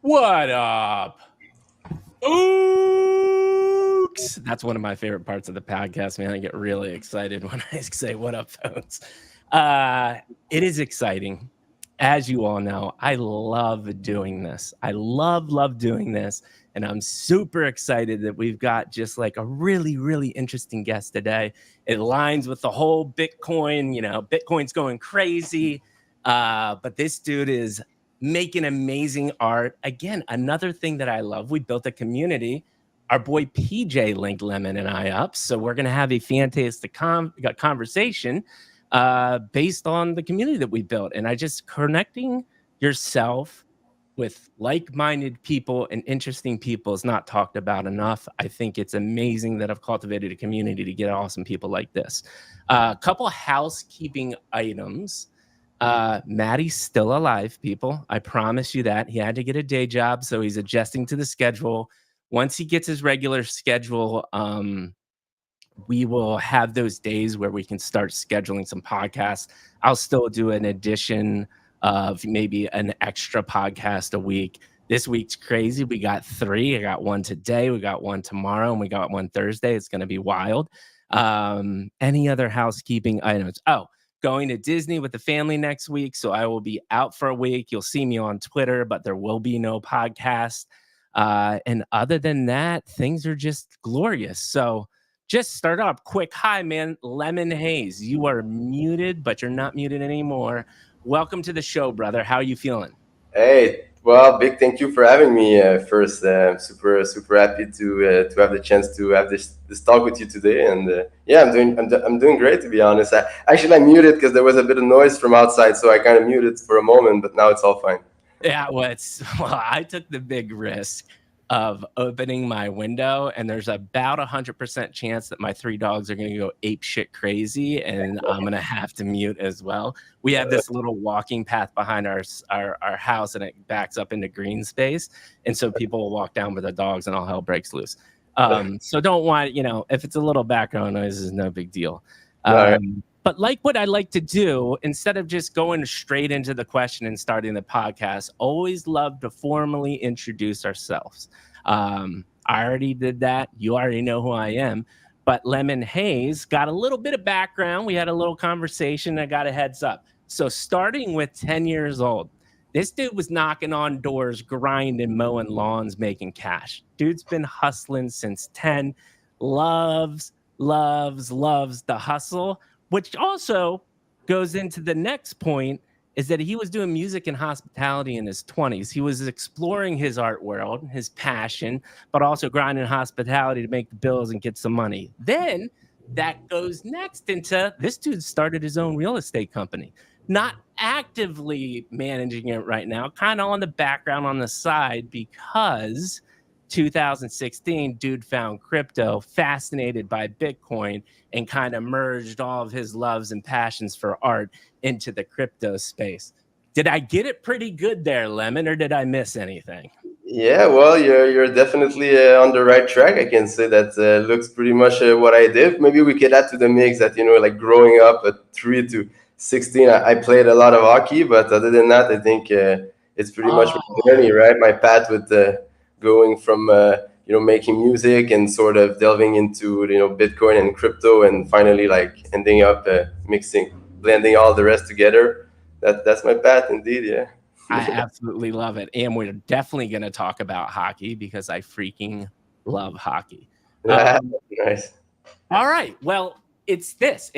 What up, folks? That's one of my favorite parts of the podcast, man. I get really excited when I say what up, folks. It is exciting. As you all know, I love doing this. I love doing this. And I'm super excited that we've got just like a really, really interesting guest today. It aligns with the whole Bitcoin, Bitcoin's going crazy. But this dude is making amazing art. Again, another thing that I love, we built a community. Our boy PJ linked Lemon and I up. So we're going to have a fantastic conversation based on the community that we built. And I just connecting yourself with like-minded people and interesting people is not talked about enough. I think it's amazing that I've cultivated a community to get awesome people like this. A couple housekeeping items. Maddie's still alive, people. I promise you that. He had to get a day job, so he's adjusting to the schedule. Once he gets his regular schedule, we will have those days where we can start scheduling some podcasts. I'll still do an addition of maybe an extra podcast a week. This week's crazy. We got 3. I got one today. We got one tomorrow, and we got one Thursday. It's going to be wild. Any other housekeeping items? Oh, going to Disney with the family next week. So I will be out for a week. You'll see me on Twitter, but there will be no podcast. And other than that, things are just glorious. So just start up quick. Hi, man. Lemonhaze. You are muted, but you're not muted anymore. Welcome to the show, brother. How are you feeling? Hey, well, big thank you for having me. First, super happy to have the chance to have this talk with you today. And yeah, I'm doing great, to be honest. I muted because there was a bit of noise from outside, so I kind of muted for a moment, but now it's all fine. Yeah, well, I took the big risk of opening my window, and there's about 100% chance that my 3 dogs are going to go ape shit crazy, and I'm going to have to mute as well. We have this little walking path behind our house, and it backs up into green space, and so people will walk down with their dogs, and all hell breaks loose. So don't want, if it's a little background noise, is no big deal. But like what I like to do, instead of just going straight into the question and starting the podcast, always love to formally introduce ourselves. I already did that. You already know who I am. But Lemonhaze got a little bit of background. We had a little conversation. I got a heads up. So starting with 10 years old, this dude was knocking on doors, grinding, mowing lawns, making cash. Dude's been hustling since 10. Loves the hustle. Which also goes into the next point, is that he was doing music and hospitality in his 20s. He was exploring his art world, his passion, but also grinding hospitality to make the bills and get some money. Then that goes next into this dude started his own real estate company. Not actively managing it right now, kind of on the background on the side, because 2016, dude found crypto, fascinated by Bitcoin, and kind of merged all of his loves and passions for art into the crypto space. Did I get it pretty good there, Lemon, or did I miss anything? Yeah, well, you're definitely on the right track. I can say that looks pretty much what I did. Maybe we could add to the mix that like growing up at 3 to 16, I played a lot of hockey, but other than that, I think it's pretty much my journey, right? My path with going from making music and sort of delving into Bitcoin and crypto, and finally like ending up blending all the rest together. That's my path, indeed. Yeah. I absolutely love it. And we're definitely going to talk about hockey because I freaking love hockey. Nice. All right. Well, it's this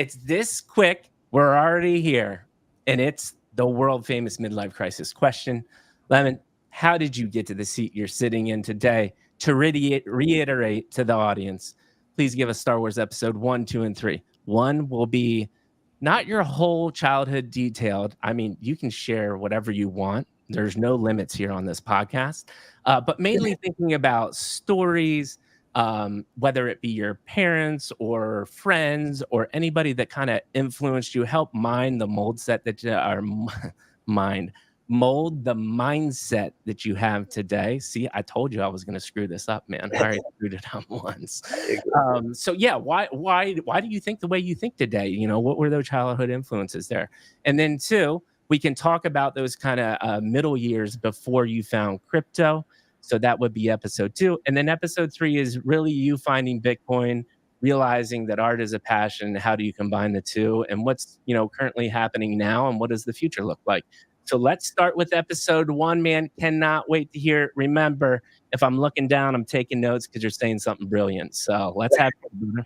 quick. We're already here. And it's the world famous midlife crisis question. Lemon, how did you get to the seat you're sitting in today? To reiterate to the audience, please give us Star Wars episode 1, 2, and 3. 1 will be not your whole childhood detailed. I mean, you can share whatever you want. There's no limits here on this podcast, but mainly thinking about stories, whether it be your parents or friends or anybody that kind of influenced you, help mold the mindset that you have today. See, I told you I was going to screw this up, man. I already screwed it up once. So yeah, why do you think the way you think today? What were those childhood influences there? And then 2, We can talk about those kind of middle years before you found crypto. So that would be episode 2. And then episode 3 is really you finding Bitcoin, realizing that art is a passion. How do you combine the two? And what's, currently happening now, and what does the future look like? So let's start with episode 1, man. Cannot wait to hear it. Remember, if I'm looking down, I'm taking notes because you're saying something brilliant. So let's have it.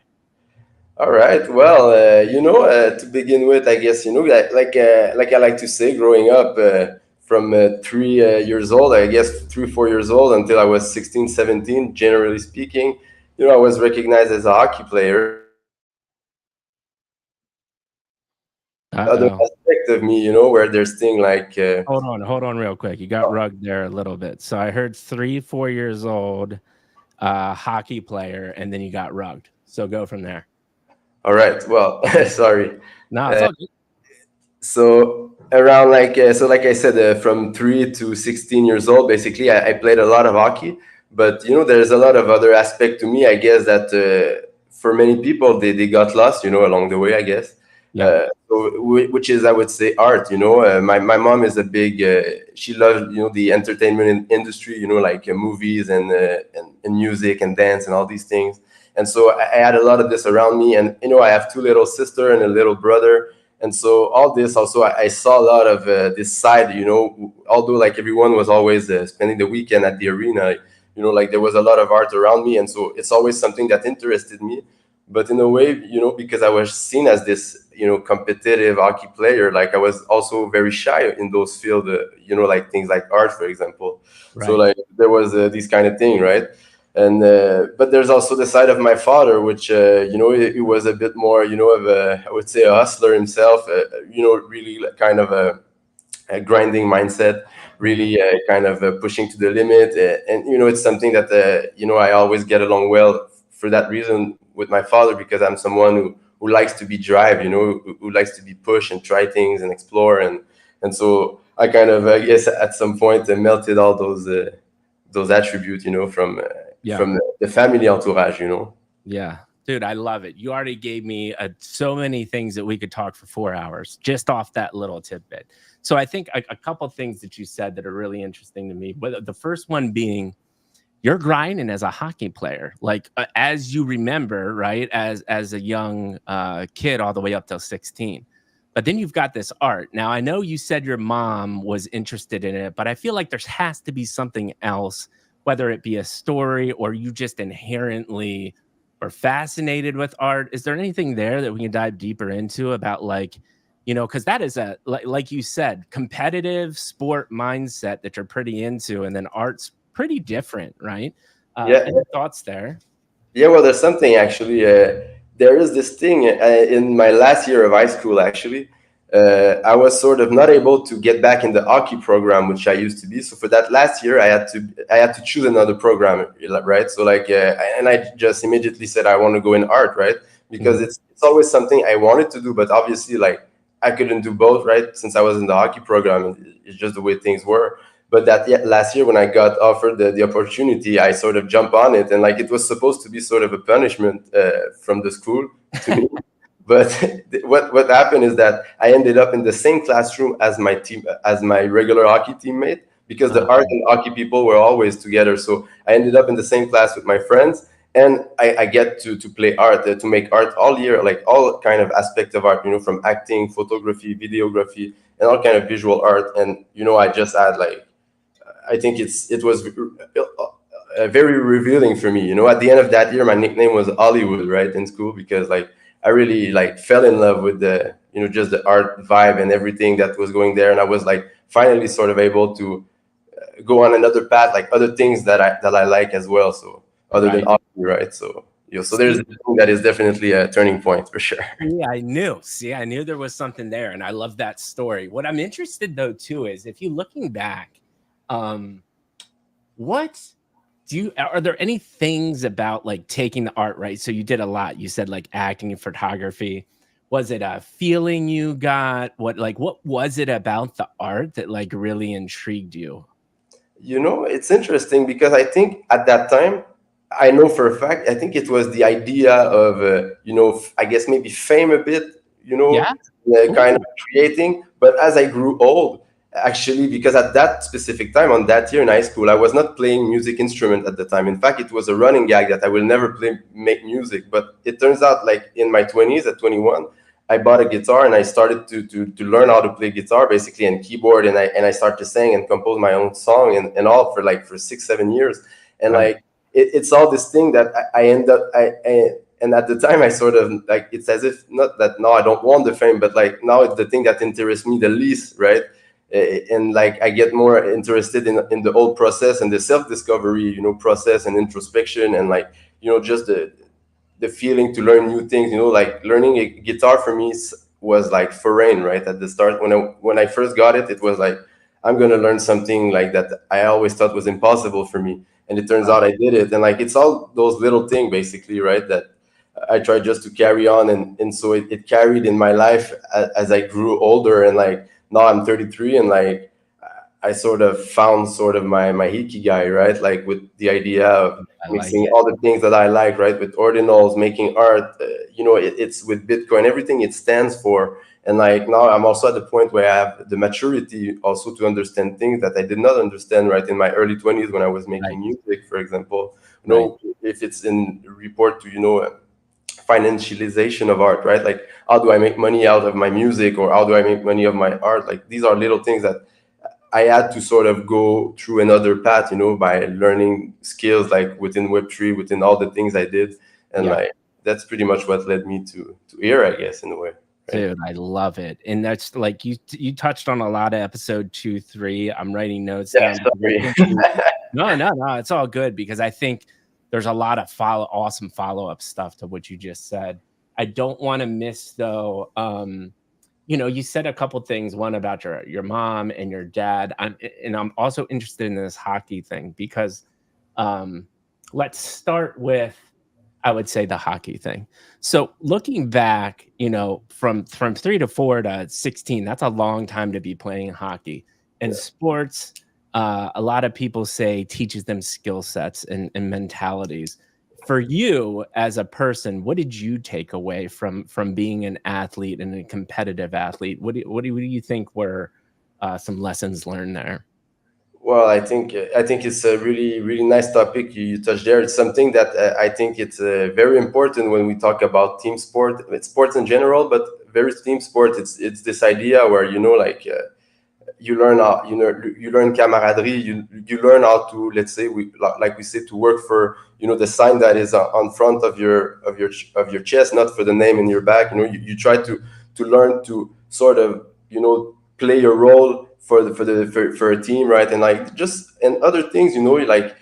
All right. Well, to begin with, I guess like I like to say, growing up from 3 years old, I guess 3 4 years old until I was 16, 17. Generally speaking, I was recognized as a hockey player, but other Uh-oh. aspect of me, where there's thing like Hold on real quick. You got rugged there a little bit. So I heard 3, 4 years old, hockey player, and then you got rugged. So go from there. all right. Well, sorry. No, it's all good. So around like I said, from 3 to 16 years old, basically, I played a lot of hockey. But there's a lot of other aspect to me, I guess, that for many people they got lost, along the way, I guess. Yeah. Which is, I would say, art. My mom is a big. She loves the entertainment industry. Like movies and music and dance and all these things. And so I had a lot of this around me, and I have two little sister and a little brother, and so all this also I saw a lot of this side. Although like everyone was always spending the weekend at the arena, like there was a lot of art around me, and so it's always something that interested me. But in a way, because I was seen as this competitive hockey player, like I was also very shy in those fields, like things like art, for example. So Right. like there was this kind of thing, right? And but there's also the side of my father, which he was a bit more of a, I would say, a hustler himself, really like kind of a grinding mindset, Mhm. really kind of pushing to the limit. And it's something that I always get along well for that reason with my father, because I'm someone who likes to be drive, who likes to be pushed and try things and explore. And so I kind of, I guess, at some point melted all those attributes, Yeah. from the family entourage, Yeah. Dude, I love it. You already gave me so many things that we could talk for 4 hours just off that little tidbit. So I think a couple things that you said that are really interesting to me. But the first one being you're grinding as a hockey player, like as you remember, right? As a young kid, all the way up till 16. But then you've got this art. Now I know you said your mom was interested in it, but I feel like there has to be something else, whether it be a story or you just inherently are fascinated with art. Is there anything there that we can dive deeper into about because that is a like you said, competitive sport mindset that you're pretty into, and then art's pretty different, right? Yeah. Any thoughts there? Yeah, well, there's something actually. There is this thing in my last year of high school. Actually, I was sort of not able to get back in the hockey program, which I used to be. So for that last year, I had to choose another program, right? So like, and I just immediately said I want to go in art, right? Because Mhm. it's always something I wanted to do, but obviously, like, I couldn't do both, right? Since I was in the hockey program, it's just the way things were. But that, yeah, last year when I got offered the opportunity, I sort of jumped on it, and like it was supposed to be sort of a punishment from the school to me. But what happened is that I ended up in the same classroom as my regular hockey teammate, because the art Uh, and hockey people were always together. So I ended up in the same class with my friends, and I get to play art, to make art all year, like all kind of aspect of art, from acting, photography, videography, and all kind of visual art. And I just had like, I think it was very revealing for me. At the end of that year, my nickname was Hollywood, right, in school, because like I really like fell in love with the just the art vibe and everything that was going there, and I was like finally sort of able to go on another path, like other things that I like as well. So other than right. hockey, right? So so there's See, a thing that is definitely a turning point for sure. yeah, I knew. See, I knew there was something there, and I love that story. What I'm interested though too is if you looking back, um, what are there any things about like taking the art, right? So you did a lot. You said like acting and photography. Was it a feeling you got? What was it about the art that like really intrigued you? It's interesting because I think at that time, I know for a fact, I think it was the idea of, I guess maybe fame a bit, you know, Yeah. kind of Ooh, creating. But as I grew old, actually, because at that specific time, on that year in high school, I was not playing music instrument at the time. In fact, it was a running gag that I will never make music. But it turns out, like in my 20s, at 21, I bought a guitar and I started to learn how to play guitar basically and keyboard, and I started to sing and compose my own song and all for like for 6 7 years. And right. like it's all this thing that I end up and at the time I sort of like, it's as if not that now I don't want the fame, but like now it's the thing that interests me the least, right? And like I get more interested in the whole process and the self-discovery, process and introspection, and like, just the feeling to learn new things. Like learning a guitar for me was like foreign, right? At the start, when I first got it, it was like, I'm gonna learn something like that I always thought was impossible for me, and it turns Right. out I did it. And like it's all those little things basically, right? That I tried just to carry on, and so it carried in my life as I grew older, and like now I'm 33, and like I sort of found sort of my ikigai, right? Like with the idea of I like mixing it. all the things that I like, right? With ordinals, making art, it's with Bitcoin, everything it stands for. And like now I'm also at the point where I have the maturity also to understand things that I did not understand, right? In my early 20s when I was Right. making music, for example, Right. if it's in report to, financialization of art, right? Like how do I make money out of my music, or how do I make money of my art? Like these are little things that I had to sort of go through another path, by learning skills like within Web3, within all the things I did, and Yeah. like that's pretty much what led me to here, I guess, in a way, right? Dude, I love it. And that's like you touched on a lot of episode 2, 3. I'm writing notes Yeah, down because I sorry. think you no, no, no, it's all good because I think there's a lot of awesome follow-up stuff to what you just said. I don't want to miss though, you said a couple things, one about your mom and your dad. I'm also interested in this hockey thing because um let's start with, I would say, the hockey thing. So looking back, from 3 to 4 to 16, that's a long time to be playing hockey. And Yeah. sports, a lot of people say teaches them skill sets and mentalities. For you as a person, what did you take away from being an athlete and a competitive athlete? What do you think were some lessons learned there? Well, I think it's a really really nice topic you touched there. It's something that I think it's very important when we talk about team sport. It's sports in general, but very team sport. It's this idea where like. You learn how you learn camaraderie. You learn how to, let's say, like we say, to work for the sign that is on front of your chest, not for the name in your back. You try to learn to sort of play a role for a team, right? And like just and other things, like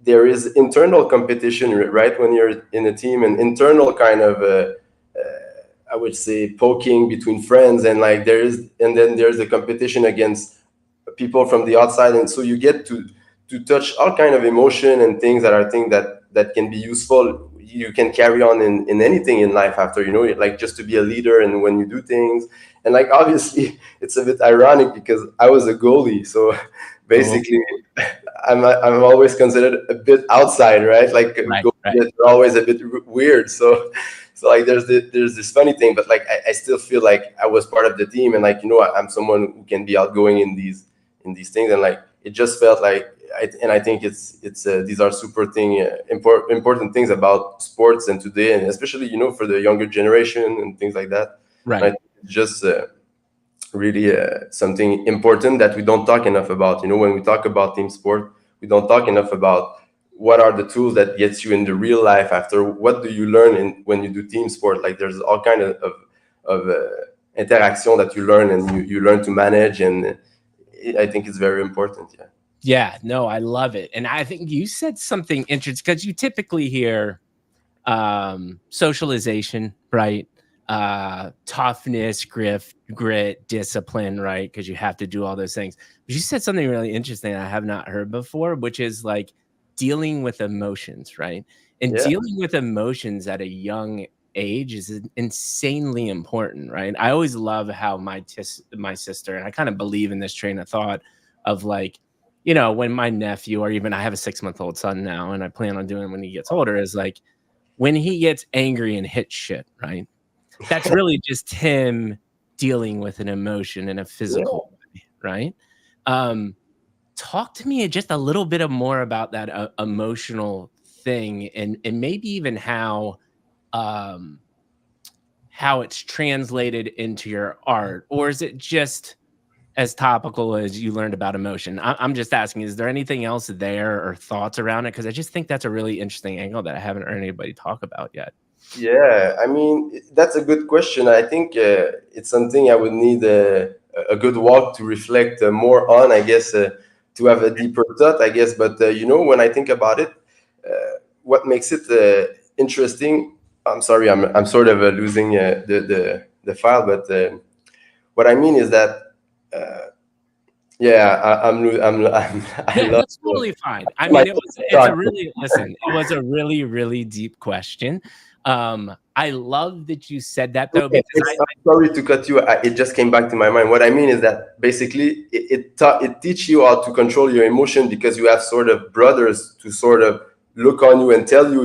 there is internal competition, right, when you're in a team, and internal kind of I would say poking between friends, and like and then there's the competition against people from the outside, and so you get to touch all kind of emotion and things that are things that can be useful. You can carry on in anything in life after, like just to be a leader and when you do things. And like obviously it's a bit ironic because I was a goalie, so Oh, basically I'm always considered a bit outside, right? Like right, right. goalies are always a bit weird. So like there's this funny thing, but like I still feel like I was part of the team, and like I'm someone who can be outgoing in these things, and like it just felt like I think it's these are super important things about sports and today, and especially for the younger generation and things like that. And I Right. think it's just really something important that we don't talk enough about. When we talk about team sport, we don't talk enough about what are the tools that gets you in the real life after. What do you learn when you do team sport? Like there's all kind of interaction that you learn, and you learn to manage, and I think it's very important. Yeah. Yeah, no, I love it. And I think you said something interesting because you typically hear socialization, right? Toughness, grit, discipline, right? Because you have to do all those things. But you said something really interesting I have not heard before, which is like dealing with emotions, right? And Yeah. dealing with emotions at a young age is insanely important, right? I always love how my sister, and I kind of believe in this train of thought of like, when my nephew, or even I have a 6-month-old son now, and I plan on doing when he gets older, is like when he gets angry and hits shit, right? that's really just him dealing with an emotion in a Yeah. physical way, right? Um, Talk to me just a little bit of more about that emotional thing, and maybe even um, how it's translated into your art, or is it just as topical as you learned about emotion? I'm just asking, is there anything else there or thoughts around it? Because I just think that's a really interesting angle that I haven't heard anybody talk about yet. Yeah, I mean, that's a good question. I think it's something I would need a good walk to reflect more on, I guess, to have a deeper thought, I guess. But, when I think about it, what makes it interesting, I'm sorry, I'm sort of losing the file, but what I mean is that, uh, yeah, I Yeah, love that's totally fine. I my mean, it's a thought. really listen, it was a really, really deep question. I love that you said that though, because I'm sorry to cut you. It just came back to my mind. What I mean is that basically it teach you how to control your emotion because you have sort of brothers to sort of look on you and tell you,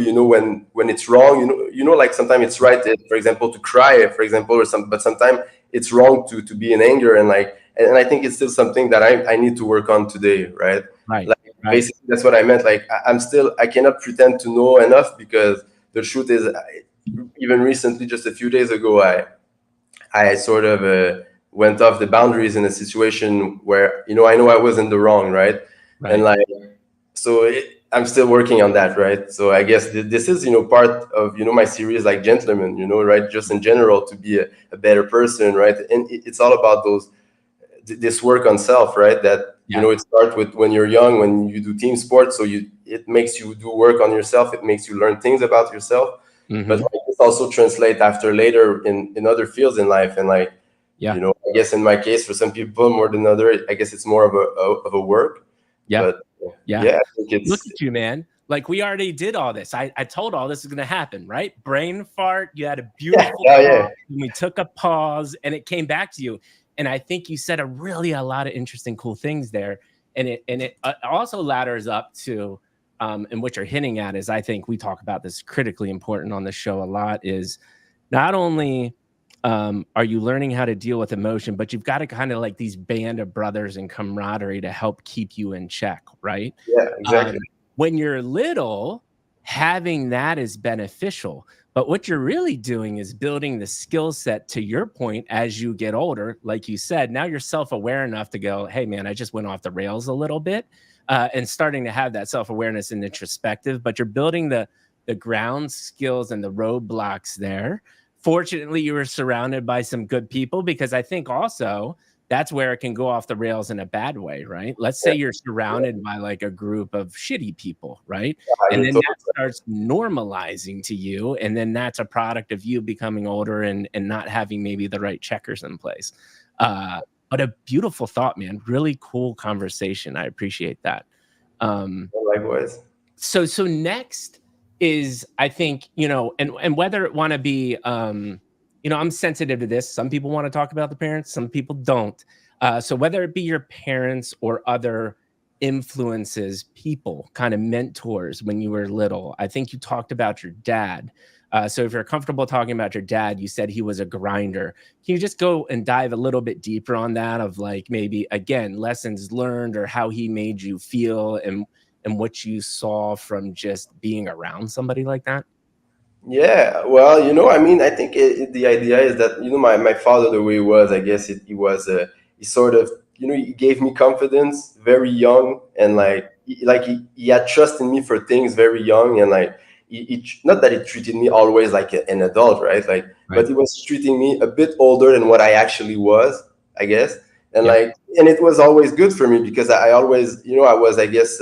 when it's wrong. Like sometimes it's right, for example, to cry, for example, but sometimes it's wrong to be in anger and like. And I think it's still something that I need to work on today, right? right, Like right, basically that's what I meant. Like I cannot pretend to know enough because the truth is even recently, just a few days ago, I sort of went off the boundaries in a situation where I know I was in the wrong, right? And right. like so, I'm still working on that, right? So I guess this is part of my series, like Gentlemen, right? Just in general to be a better person, right? And it's all about this work on self, right? That Yeah. it starts with when you're young, when you do team sports, so it makes you do work on yourself, it makes you learn things about yourself, but Mhm. like, this also translate after later in other fields in life. And like Yeah. I guess in my case, for some people more than other, I guess it's more of a work. Yeah. But Yeah. yeah, I think Look it's at you, man. Like, we already did all this. I told all this is gonna happen, right? Brain fart, you had a yeah, beautiful yeah, thought, yeah. and we took a pause, and it came back to you, and I think you said a lot of interesting, cool things there, and it also ladders up to, and what you're hinting at is, I think we talk about this critically important on the show a lot, is not only, are you learning how to deal with emotion, but you've gotta kinda like these band of brothers and camaraderie to help keep you in check, right? Yeah, exactly. When you're little, having that is beneficial. But what you're really doing is building the skill set to your point as you get older. Like you said, now you're self aware enough to go, hey, man, I just went off the rails a little bit, and starting to have that self awareness and introspective. But you're building the ground skills and the roadblocks there. Fortunately, you were surrounded by some good people, because I think also that's where it can go off the rails in a bad way, right? Let's say Yeah, you're yeah. surrounded by like a group of shitty people, right? And You're then totally that starts normalizing to you. And then that's a product of you becoming older and not having maybe the right checkers in place. Uh, but a beautiful thought, man. Really cool conversation. I appreciate that. Um, right. Likewise. so next is, I think, and whether it want to be, I'm sensitive to this. Some people want to talk about the parents, some people don't. So whether it be your parents or other influences, people, kind of mentors when you were little. I think you talked about your dad. So if you're comfortable talking about your dad, you said he was a grinder. Can you just go and dive a little bit deeper on that, of like maybe again lessons learned, or how he made you feel, and what you saw from just being around somebody like that? Yeah, well, I mean, I think the idea is that my father, the way he was, I guess he was he sort of he gave me confidence very young, and like he had trust in me for things very young, and like not that he treated me always like an adult, right? Like, but Right. he was treating me a bit older than what I actually was, I guess, and Yeah. like, and it was always good for me because I always I was, I guess,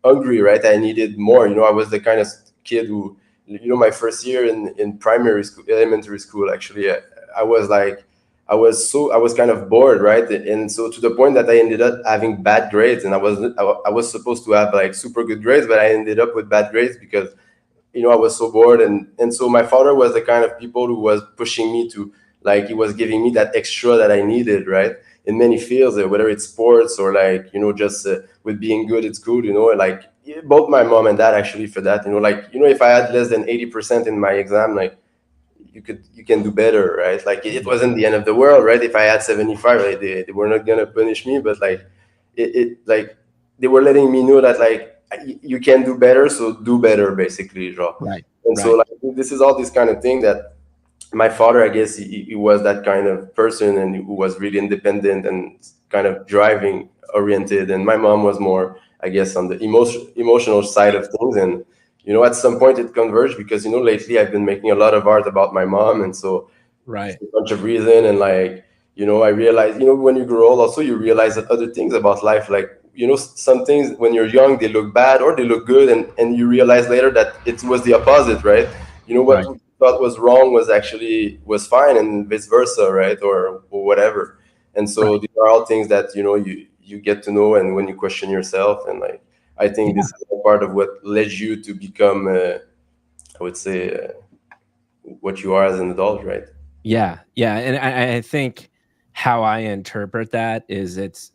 hungry, right? I needed more, I was the kind of kid who my first year in primary school, elementary school, actually, I was like, I was kind of bored, right? And so to the point that I ended up having bad grades, and I was supposed to have like super good grades, but I ended up with bad grades because I was so bored, and so my father was the kind of people who was pushing me to, like, he was giving me that extra that I needed, right? In many fields, whether it's sports or like just with being good at school, like, both my mom and dad actually for that, like, if I had less than 80% in my exam, like, you can do better, right? Like it wasn't the end of the world, right? If I had 75, like they were not gonna punish me, but like it like they were letting me know that like you can do better, so do better, basically, Jean. Right. And so Right. like this is all this kind of thing that my father, I guess, he was that kind of person, and who was really independent and kind of driving oriented. And my mom was more, I guess, on the emotional side of things. And at some point it converged, because lately I've been making a lot of art about my mom, and so Right. a bunch of reason. And like I realized, when you grow old, also you realize that other things about life, like some things when you're young they look bad or they look good, and you realize later that it was the opposite, right? What Right. we thought was wrong was fine, and vice versa, right? Or whatever. And so Right. these are all things that you get to know, and when you question yourself. And like I think Yeah. this is a part of what led you to become, I would say, what you are as an adult, right? Yeah, yeah, and I think how I interpret that is it's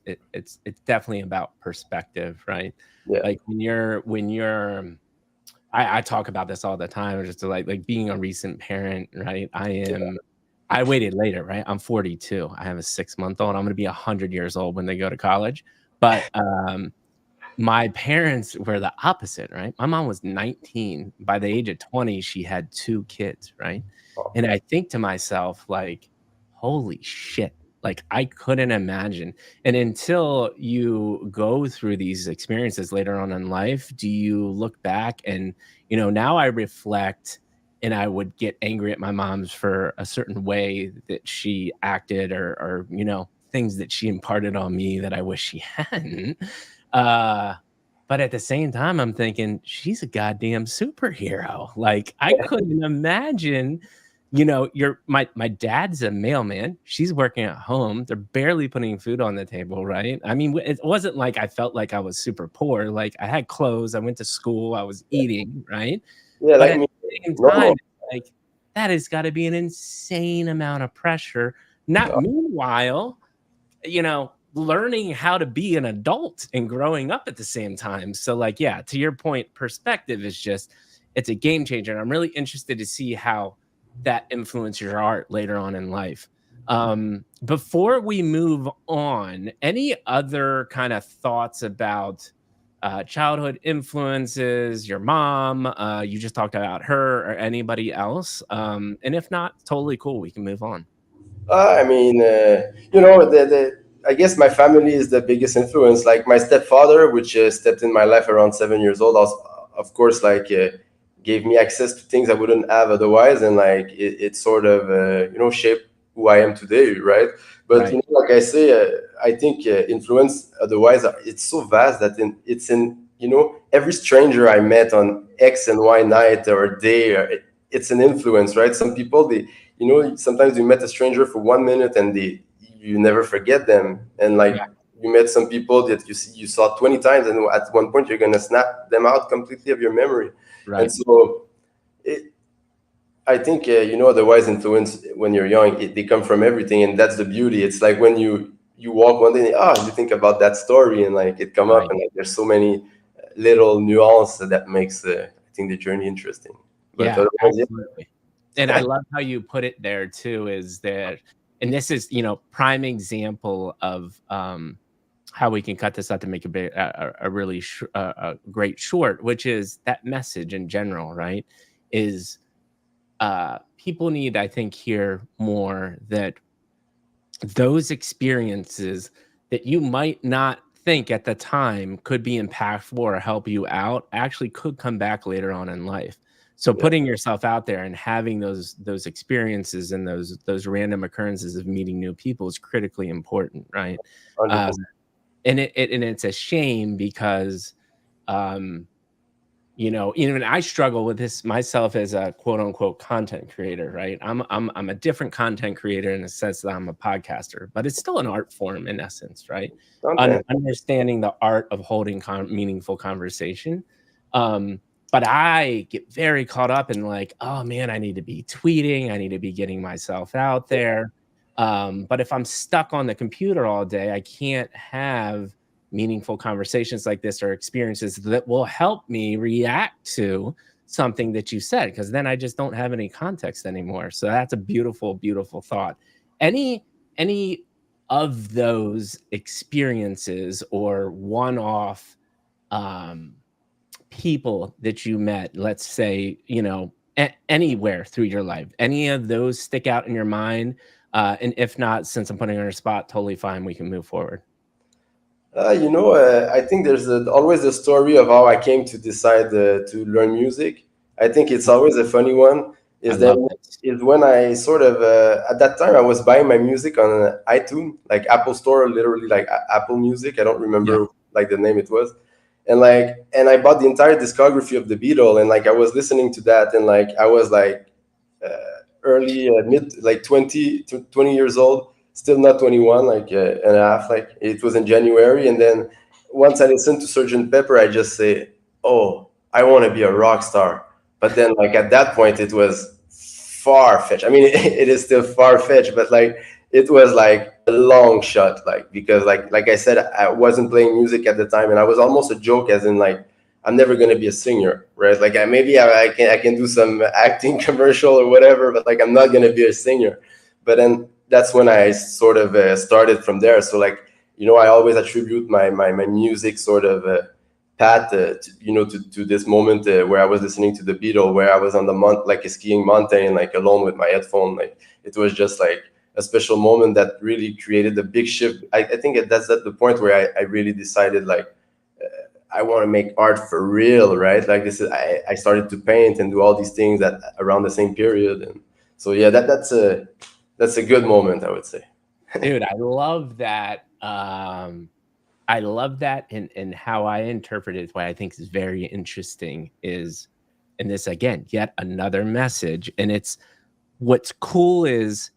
definitely about perspective, right? Yeah. Like when you're I talk about this all the time, just to like being a recent parent, right? I waited later, right? I'm 42. I have a 6-month-old. I'm gonna be 100 years old when they go to college. But my parents were the opposite, right? My mom was 19. By the age of 20, she had 2 kids, right? Oh, And I think to myself, like, holy shit. Like, I couldn't imagine. And until you go through these experiences later on in life, do you look back and, now I reflect and I would get angry at my mom's for a certain way that she acted or things that she imparted on me that I wish she hadn't. Uh, but at the same time, I'm thinking, "She's a goddamn superhero." Like, I couldn't imagine, my dad's a mailman, she's working at home, they're barely putting food on the table, right? I mean, it wasn't like I felt like I was super poor, like, I had clothes, I went to school, I was eating, right? yeah, But like at me, the same time, normal. it's like, that has gotta be an insane amount of pressure. Not meanwhile, learning how to be an adult and growing up at the same time. So, like, yeah, to your point, perspective is just, it's a game changer. And I'm really interested to see how that influences your art later on in life. Before we move on, any other kind of thoughts about childhood influences, your mom? You just talked about her or anybody else. And if not, totally cool. We can move on. I mean, I guess my family is the biggest influence. Like my stepfather, which stepped in my life around 7 years old, also, of course, like gave me access to things I wouldn't have otherwise, and like it sort of shaped who I am today, right? But Right. like I say, I think influence otherwise it's so vast that it's in every stranger I met on X and Y night or day, it's an influence, right? Some people they sometimes you met a stranger for 1 minute and you never forget them. And like Yeah. you met some people that you saw 20 times, and at one point you're gonna snap them out completely of your memory. And Right. so I think otherwise influence when you're young, they come from everything, and that's the beauty. It's like when you walk one day, you think about that story, and like it come up, Right. and like there's so many little nuances that makes I think the journey interesting. But Yeah, otherwise, yeah. absolutely. And I love how you put it there too, is that, and this is, prime example of how we can cut this out to make a really a great short, which is that message in general, right? Is people need, I think, hear more that those experiences that you might not think at the time could be impactful or help you out actually could come back later on in life. So Yeah, putting yourself out there and having those experiences and those random occurrences of meeting new people is critically important, right? 100%. Um, and it's a shame because um, even I struggle with this myself as a quote unquote content creator, right? I'm a different content creator in the sense that I'm a podcaster, but it's still an art form in essence, right? Content. Understanding the art of holding meaningful conversation. Um, but I get very caught up in like, oh man, I need to be tweeting, I need to be getting myself out there. But if I'm stuck on the computer all day, I can't have meaningful conversations like this or experiences that will help me react to something that you said, because then I just don't have any context anymore. So that's a beautiful, beautiful thought. Any of those experiences or one-off um, people that you met, let's say, anywhere through your life, any of those stick out in your mind? And if not, since I'm putting you on your spot, totally fine. We can move forward. I think there's always the story of how I came to decide to learn music. I think it's always a funny one. I Is love then this. is when I sort of at that time I was buying my music on iTunes, like Apple Store, literally like Apple Music. I don't Yeah. remember like the name it was, and I bought the entire discography of the Beatles, and like I was listening to that, and like I was like early mid like 20 to 20 years old, still not 21, like and a half, like it was in January. And then once I listened to Sgt. Pepper, I just say, oh, I want to be a rock star. But then like at that point it was far-fetched. I mean, it is still far-fetched, but like it was like a long shot, like because like I said, I wasn't playing music at the time, and I was almost a joke, as in like I'm never gonna be a singer, right? Like I can do some acting commercial or whatever, but like I'm not gonna be a singer. But then that's when I sort of started from there. So like I always attribute my music sort of path to this moment where I was listening to the Beatles, where I was on the like a skiing mountain, like alone with my headphone. Like it was just like a special moment that really created a big shift. I think that's at the point where I really decided like I want to make art for real, right? Like this is I started to paint and do all these things that around the same period. And so yeah, that's a good moment, I would say. Dude, I love that. I love that, and how I interpret it, what I think is very interesting is, and this again, yet another message. And it's what's cool is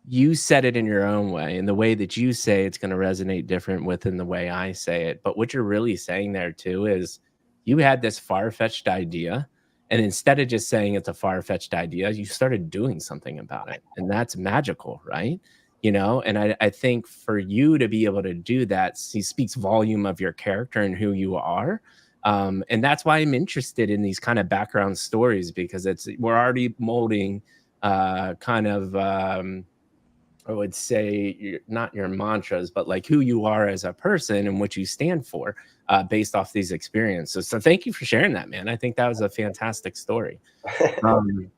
you said it in your own way, and the way that you say it's going to resonate different within the way I say it. But what you're really saying there too is you had this far-fetched idea, and instead of just saying it's a far-fetched idea, you started doing something about it. And that's magical, right? And I think for you to be able to do that, he speaks volume of your character and who you are. And that's why I'm interested in these kind of background stories, because we're already molding kind of I would say not your mantras, but like who you are as a person and what you stand for, based off these experiences. So thank you for sharing that, man. I think that was a fantastic story. Um,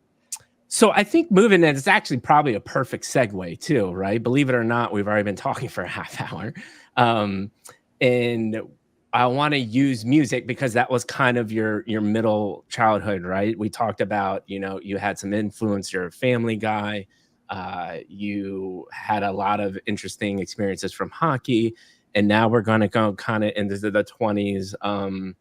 so I think moving in is actually probably a perfect segue too, right? Believe it or not, we've already been talking for a half hour. Um, and I want to use music because that was kind of your middle childhood, right? We talked about, you had some influence, you're a family guy. You had a lot of interesting experiences from hockey. And now we're going to go kind of into the 20s.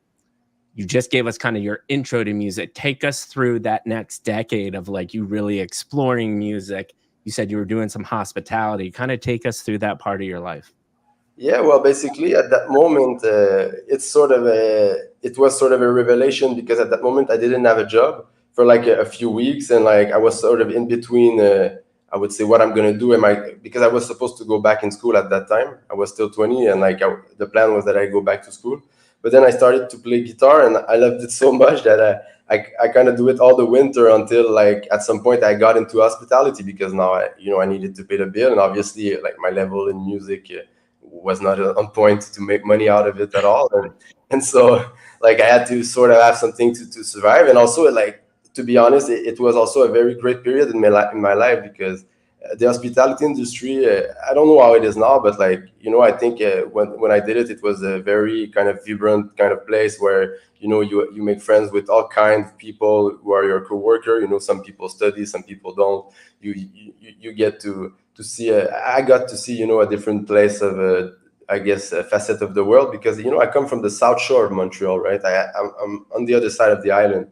You just gave us kind of your intro to music. Take us through that next decade of like you really exploring music. You said you were doing some hospitality. Kind of take us through that part of your life. Yeah, well, basically at that moment, it was sort of a revelation, because at that moment I didn't have a job for like a few weeks, and like I was sort of in between. I would say what I'm gonna do. Because I was supposed to go back in school at that time. I was still 20, and like the plan was that I go back to school. But then I started to play guitar, and I loved it so much that I kind of do it all the winter, until like at some point I got into hospitality, because now I needed to pay the bill, and obviously like my level in music was not on point to make money out of it at all. And so like I had to sort of have something to survive. And also, like, to be honest, it was also a very great period in my life, because the hospitality industry, I don't know how it is now, but like I think when I did it, it was a very kind of vibrant kind of place where you make friends with all kinds of people who are your coworker. Some people study, some people don't. You get to see I got to see a different place of I guess a facet of the world, because I come from the south shore of Montreal, right? I'm on the other side of the island,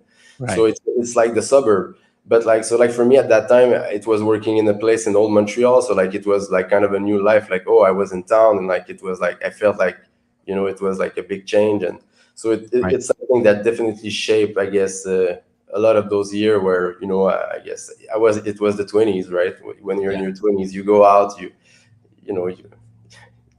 so Right. it's like the suburb. But like, so like for me at that time, it was working in a place in old Montreal, so like it was like kind of a new life. Like, oh, I was in town, and like it was like I felt like it was like a big change. And so Right. it's something that definitely shaped, I guess, a lot of those years where I guess it was the 20s, right? When you're in Yeah. your 20s, you go out, you know you,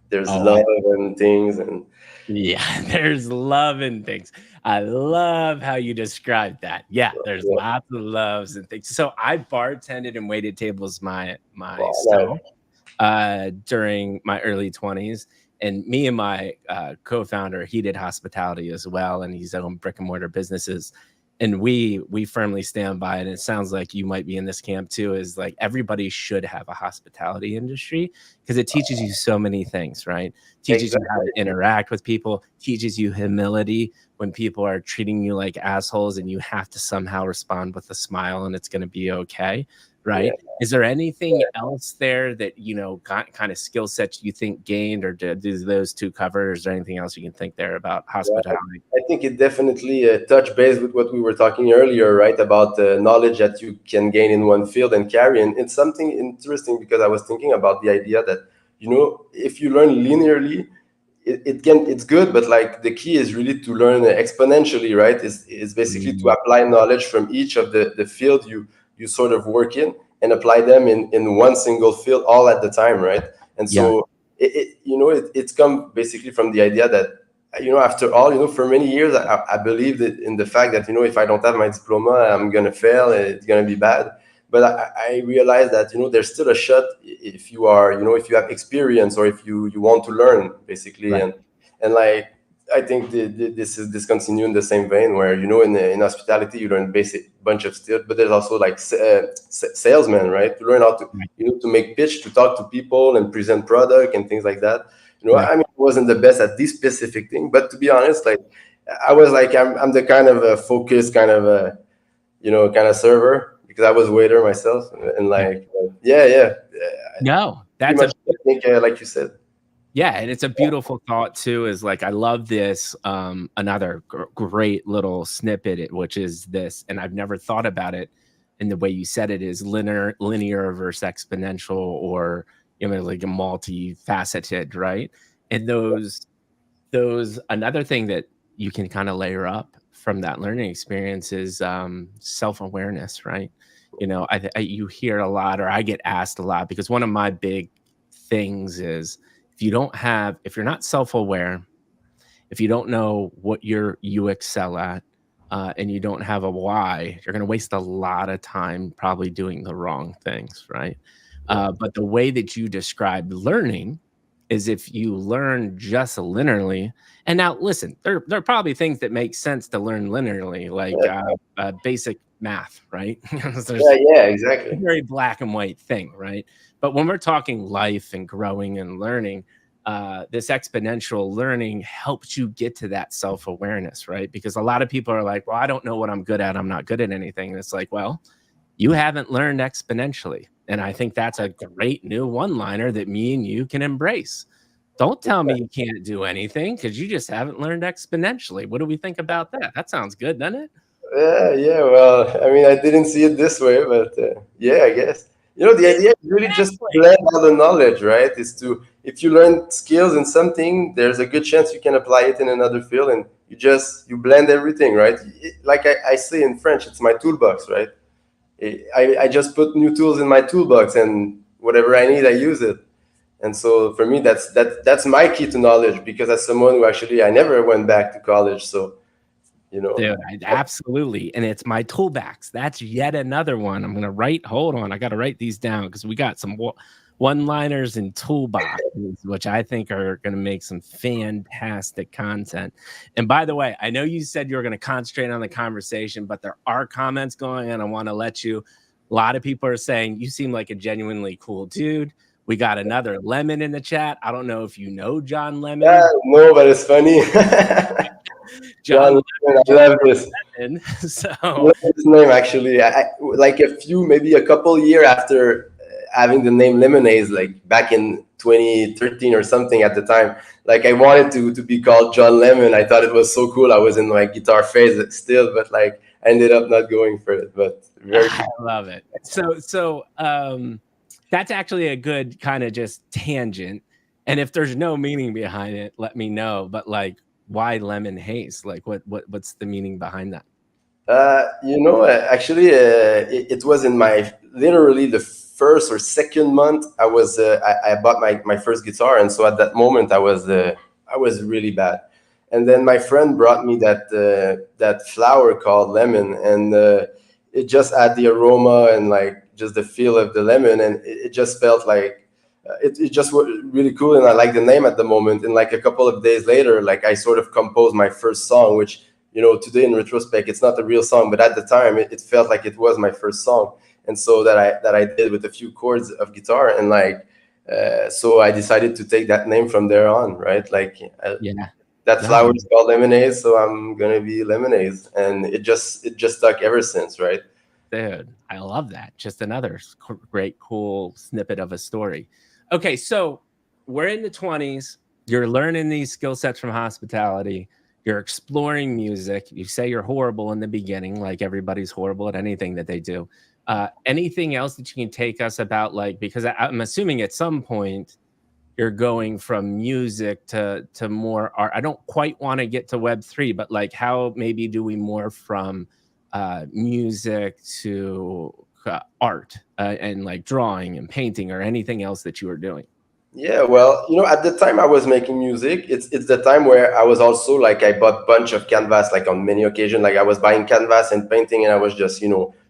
there's Oh, love and things. And Yeah, there's love in things. I love how you described that. Yeah, there's Yeah. lots of loves and things. So I bartended and waited tables Wow, myself during my early 20s. And me and my co-founder, he did hospitality as well, and he's owned brick and mortar businesses. And we firmly stand by it. And it sounds like you might be in this camp too. Is like everybody should have a hospitality industry because it teaches you so many things, right? Teaches you how to exactly. interact with people, teaches you humility when people are treating you like assholes, and you have to somehow respond with a smile, and it's going to be okay, Yeah. right? Is there anything else there that, you know, kind of skill sets you think gained, or do those two cover? Or is there anything else you can think there about Yeah, hospitality? I think it definitely touch base with what we were talking earlier, right? About the knowledge that you can gain in one field and carry. And it's something interesting because I was thinking about the idea that, if you learn linearly, it's good, but like the key is really to learn exponentially, right? Is basically to Mm, apply knowledge from each of the field you sort of work in and apply them in one single field all at the time, right? And yeah, so it's come basically from the idea that after all, for many years I believed in the fact that if I don't have my diploma, I'm gonna fail and it's gonna be bad. But I realized that there's still a shot if you are if you have experience or if you want to learn basically. right, And like I think this continue in the same vein where in hospitality you learn basic bunch of skills, but there's also like salesmen, right? To learn how to right, to make pitch, to talk to people and present product and things like that. right. I mean, I wasn't the best at this specific thing, but to be honest, like I was like I'm the kind of a focused kind of a kind of server because I was waiter myself, and Yeah. like yeah, No, pretty that's much a I think like you said. yeah, and it's a beautiful thought too. Is like I love this. Another great little snippet, which is this, and I've never thought about it in the way you said it is linear versus exponential, or like a multifaceted, right? And those another thing that you can kind of layer up from that learning experience is self-awareness, right? You hear a lot, or I get asked a lot, because one of my big things is if you're not self-aware, if you don't know what you excel at, and you don't have a why, you're going to waste a lot of time probably doing the wrong things, right? Yeah, But the way that you describe learning is if you learn just linearly. And now, listen, there are probably things that make sense to learn linearly, like yeah, basic math, right? yeah, There's yeah, a exactly. very black and white thing, right? But when we're talking life and growing and learning, this exponential learning helps you get to that self awareness, right? Because a lot of people are like, well, I don't know what I'm good at. I'm not good at anything. And it's like, well, you haven't learned exponentially. And I think that's a great new one liner that me and you can embrace. Don't tell me you can't do anything because you just haven't learned exponentially. What do we think about that? That sounds good, doesn't it? Yeah, yeah. Well, I mean, I didn't see it this way, but yeah, I guess. The idea is really just to Exactly. blend all the knowledge, right? Is to if you learn skills in something, there's a good chance you can apply it in another field, and you blend everything, right? Like I say in French, it's my toolbox, right? I just put new tools in my toolbox, and whatever I need, I use it. And so for me, that's my key to knowledge because as someone who actually I never went back to college, so you know. Dude, absolutely. And it's my toolbox. That's yet another one. I'm gonna hold on. I gotta write these down because we got some one-liners and toolboxes, which I think are gonna make some fantastic content. And by the way, I know you said you were gonna concentrate on the conversation, but there are comments going, and I want to let you. A lot of people are saying you seem like a genuinely cool dude. We got another Lemon in the chat. I don't know if you know John Yeah, Lemon. no, but it's funny. John John, Lemon, I love this. Lemon. I So love this name actually. Like maybe a couple year after having the name Lemonhaze, like back in 2013 or something at the time. Like I wanted to be called John Lemon. I thought it was so cool. I was in my guitar phase still, but like I ended up not going for it. But very I cool. love it. So that's actually a good kind of just tangent. And if there's no meaning behind it, let me know. But like, why lemon haze? Like, what's the meaning behind that? Actually, it was in my literally the first or second month. I bought my first guitar, and so at that moment I was really bad. And then my friend brought me that flower called lemon, and it just had the aroma and like just the feel of the lemon, and it just felt like it just was really cool, and I like the name at the moment. And like a couple of days later, like I sort of composed my first song, which today in retrospect it's not a real song, but at the time it felt like it was my first song. And so that I did with a few chords of guitar, and like so I decided to take that name from there on, right? Like Yeah. that No, flower is called Lemonhaze, so I'm gonna be Lemonhaze, and it just stuck ever since, right? dude, I love that. Just another great, cool snippet of a story. Okay, so we're in the 20s. You're learning these skill sets from hospitality. You're exploring music. You say you're horrible in the beginning, like everybody's horrible at anything that they do. Anything else that you can take us about, like, because I'm assuming at some point you're going from music to more art. I don't quite want to get to Web3, but like how maybe do we morph from music to art and like drawing and painting or anything else that you were doing? Yeah, well, at the time I was making music, it's the time where I was also like I bought bunch of canvas, like on many occasions, like I was buying canvas and painting, and I was just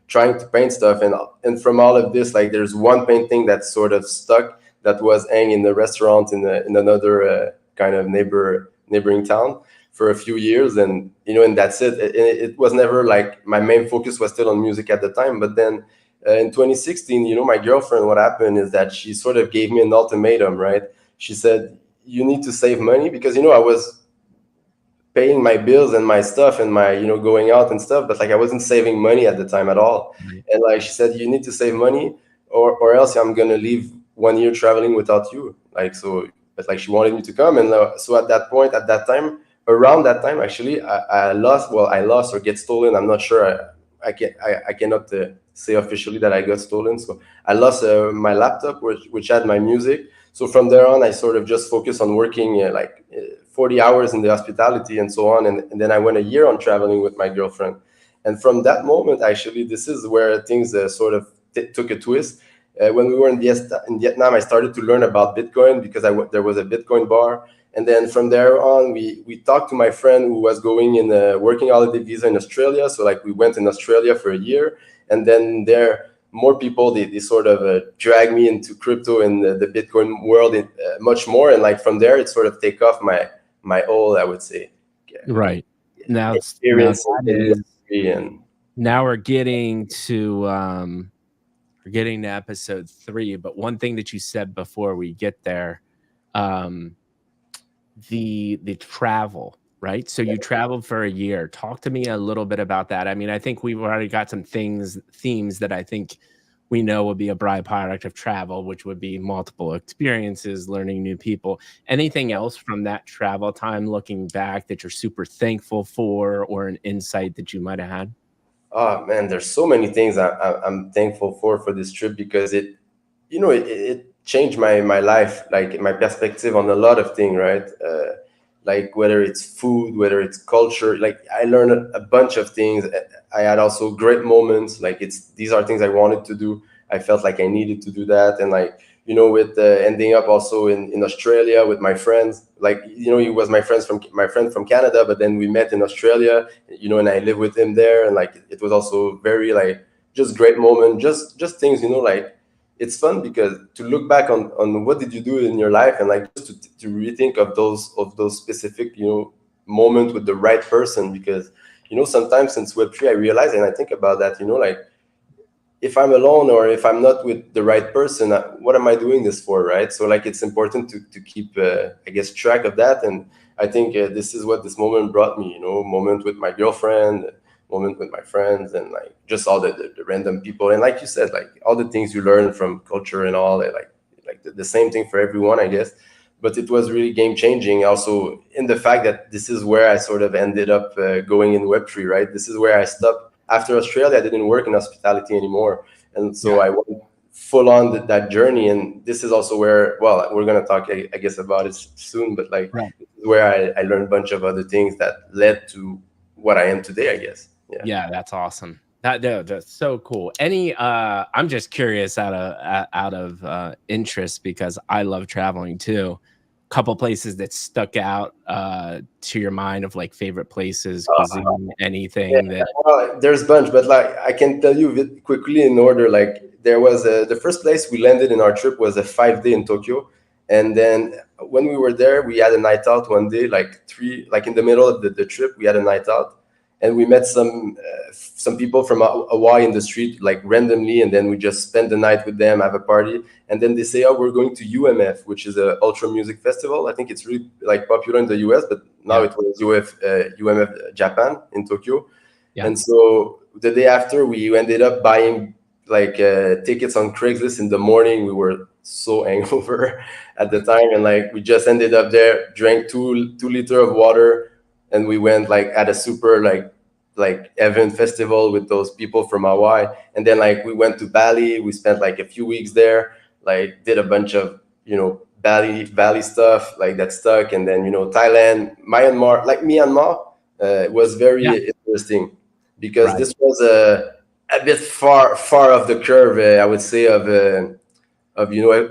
trying to paint stuff, and from all of this, like there's one painting that sort of stuck, that was hanging in the restaurant in another kind of neighboring town for a few years, and that's it. It was never like my main focus was still on music at the time, but then in 2016, my girlfriend, what happened is that she sort of gave me an ultimatum, right? She said, you need to save money, because, I was paying my bills and my stuff and my, going out and stuff, but like I wasn't saving money at the time at all. Right. And like she said, you need to save money, or else I'm going to leave 1 year traveling without you. Like, so, but like she wanted me to come. And so at that point, at that time, around that time, actually, I lost or get stolen. I'm not sure. I cannot say officially that I got stolen. So I lost my laptop, which had my music. So from there on, I sort of just focused on working 40 hours in the hospitality and so on. And then I went a year on traveling with my girlfriend. And from that moment, actually, this is where things sort of took a twist. When we were in Vietnam, I started to learn about Bitcoin, because there was a Bitcoin bar. And then from there on, we talked to my friend who was going in a working holiday visa in Australia. So like we went in Australia for a year, and then there more people they sort of drag me into crypto and the Bitcoin world much more. And like from there, it sort of take off my whole, I would say, Right. Now experience that in the is industry. And now we're getting to episode 3, but one thing that you said before we get there, um the travel, right? So you traveled for a year. Talk to me a little bit about that. I mean, I think we've already got some themes that I think we know will be a byproduct of travel, which would be multiple experiences, learning new people. Anything else from that travel time looking back that you're super thankful for, or an insight that you might have had? oh man, there's so many things I'm thankful for this trip, because it changed my life, like my perspective on a lot of things, right? Like whether it's food, whether it's culture, like I learned a bunch of things. I had also great moments, like these are things I wanted to do. I felt like I needed to do that. And like with ending up also in Australia with my friends, like he was my friend from Canada, but then we met in Australia, and I live with him there. And like it was also very like just great moment, just things, like it's fun, because to look back on what did you do in your life, and like just to rethink of those specific moment with the right person. Because sometimes since Web3, I realize, and I think about that, like if I'm alone or if I'm not with the right person, what am I doing this for, right? So like it's important to keep I guess track of that. And I think this is what this moment brought me, moment with my girlfriend, moment with my friends, and like just all the random people. And like you said, like all the things you learn from culture and all that, like the same thing for everyone, I guess. But it was really game changing also in the fact that this is where I sort of ended up going in Web3, right? This is where I stopped. After Australia, I didn't work in hospitality anymore. And so Yeah. I went full on that journey. And this is also where, well, we're going to talk, I guess, about it soon, but like Right. this is where I learned a bunch of other things that led to what I am today, I guess. Yeah. Yeah, that's awesome. That's so cool. Any I'm just curious out of interest, because I love traveling too. couple places that stuck out to your mind of like favorite places, cuisine, Yeah, anything that? well, there's a bunch, but like I can tell you quickly in order. Like there was the first place we landed in our trip was a 5 day in Tokyo, and then when we were there, we had a night out one day, like like in the middle of the trip, we had a night out, and we met some people from Hawaii in the street, like randomly, and then we just spent the night with them, have a party, and then they say, "Oh, we're going to UMF, which is a ultra music festival. I think it's really like popular in the US, but now Yeah, it was UMF Japan in Tokyo." yeah, And so the day after, we ended up buying like tickets on Craigslist in the morning. We were so hangover at the time, and like we just ended up there, drank 2 liter of water, and we went like at a super like event festival with those people from Hawaii. And then like we went to Bali. We spent like a few weeks there, like did a bunch of Bali stuff like that stuck, and then Thailand, Myanmar, like Myanmar. Was yeah, very interesting because right, this was a bit far off the curve, I would say, of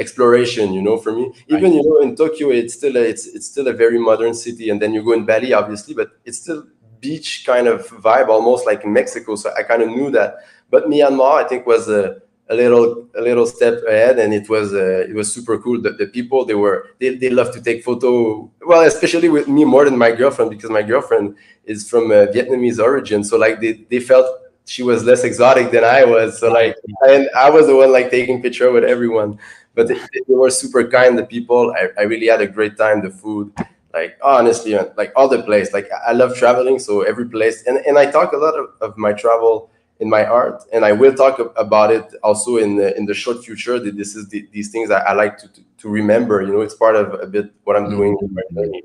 exploration. For me, right. even in Tokyo, it's still a very modern city, and then you go in Bali, obviously, but it's still beach kind of vibe, almost like in Mexico. So I kind of knew that, but Myanmar, I think, was a little step ahead, and it was super cool. The people, they love to take photo, well, especially with me more than my girlfriend, because my girlfriend is from Vietnamese origin, so like they felt she was less exotic than I was. So Right. like, and I was the one like taking picture with everyone, but they were super kind. The people, I really had a great time. The food, like honestly, man, like all the place. Like I love traveling, so every place, and I talk a lot of my travel in my art, and I will talk about it also in the short future. That this is these things I like to remember. It's part of a bit what I'm doing with my Mhm. journey.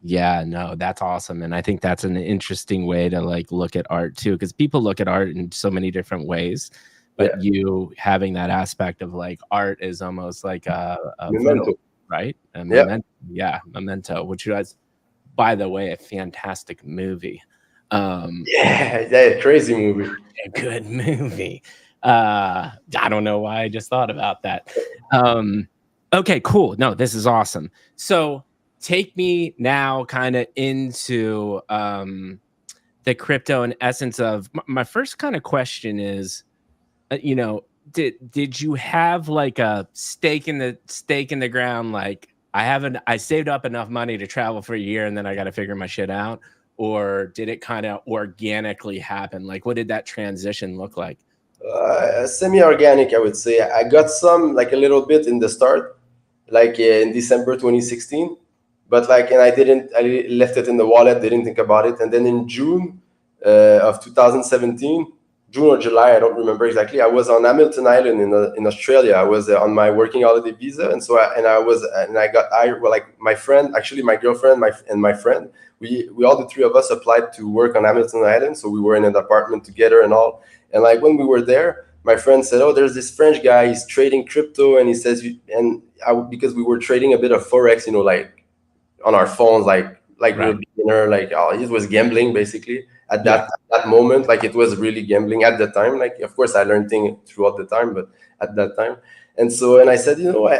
Yeah, no, that's awesome. And I think that's an interesting way to like look at art too, because people look at art in so many different ways. But Yeah, you having that aspect of like art is almost like a photo, memento. right? A Yeah, memento. Yeah, memento, which was, by the way, a fantastic movie. Um, yeah, crazy movie. a good movie. I don't know why I just thought about that. Okay, cool. No, this is awesome. So take me now kind of into the crypto and essence of my first kind of question is, did you have like a stake in the ground, like I saved up enough money to travel for a year and then I got to figure my shit out, or did it kind of organically happen? Like what did that transition look like? Semi-organic, I would say. I got some, like a little bit in the start, like in December 2016, but like, and I left it in the wallet, didn't think about it. And then in June of 2017, June or July, I don't remember exactly, I was on Hamilton Island in Australia. I was on my working holiday visa. And so well, like my friend, actually my girlfriend, and my friend, we all the three of us applied to work on Hamilton Island. So we were in an apartment together and all. And like when we were there, my friend said, "Oh, there's this French guy. He's trading crypto, and he says, because we were trading a bit of forex, like on our phones, like real Right. beginner, like it was gambling basically at Yeah. that moment. Like it was really gambling at the time. Like of course I learned things throughout the time, but at that time, and I said,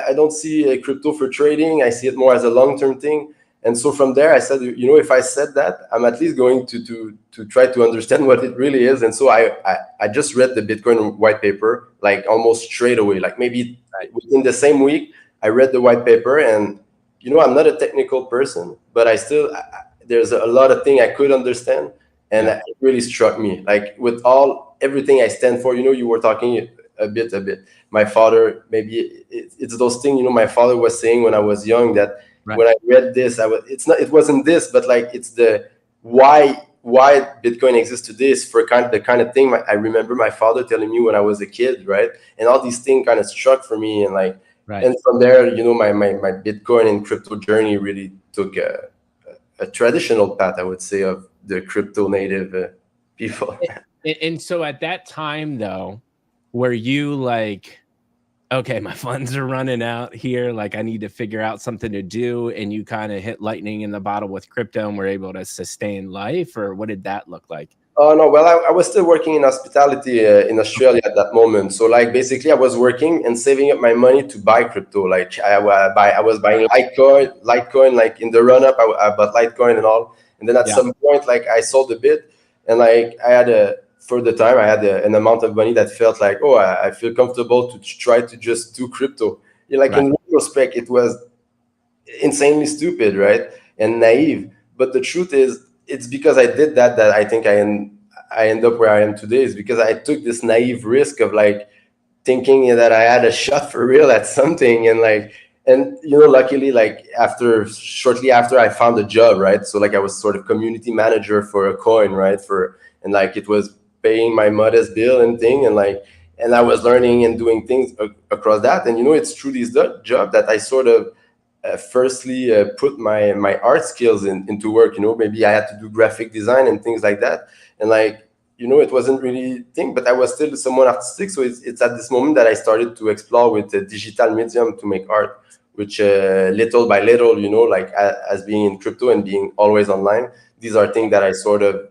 I don't see crypto for trading. I see it more as a long term thing. And so from there, I said, if I said that, I'm at least going to try to understand what it really is. And so I just read the Bitcoin white paper like almost straight away, like maybe Right. within the same week. I read the white paper, and I'm not a technical person, but there's a lot of things I could understand, and Yeah. it really struck me. Like with everything I stand for, you were talking a bit. My father, maybe it's those things. My father was saying when I was young that Right. when I read this, it wasn't this, but like it's the why Bitcoin exists today is for the kind of thing I remember my father telling me when I was a kid, right? And all these things kind of struck for me, and like, Right. and from there, my Bitcoin and crypto journey really took a traditional path, I would say, of the crypto native people. And so at that time though, were you like, okay, my funds are running out here, like I need to figure out something to do, and you kind of hit lightning in the bottle with crypto and were able to sustain life, or what did that look like? Oh no, well, I was still working in hospitality in Australia at that moment. So like basically, I was working and saving up my money to buy crypto. Like I was buying Litecoin. Like in the run up, I bought Litecoin and all. And then at Yeah, some point, like I sold a bit, and like I had a for the time I had an amount of money that felt like, oh, I feel comfortable to try to just do crypto. Yeah, like right, in retrospect, it was insanely stupid, right? And naive. But the truth is, it's because I did that that I think I end up where I am today. Is because I took this naive risk of like thinking that I had a shot for real at something, and like, and luckily, like shortly after, I found a job, right? So like I was sort of community manager for a coin, right? And like it was paying my modest bill and thing, and like, and I was learning and doing things across that, and it's through this job that I sort of firstly put my art skills into work. Maybe I had to do graphic design and things like that, and like it wasn't really thing, but I was still someone artistic. So it's at this moment that I started to explore with the digital medium to make art, which little by little, like as being in crypto and being always online, these are things that I sort of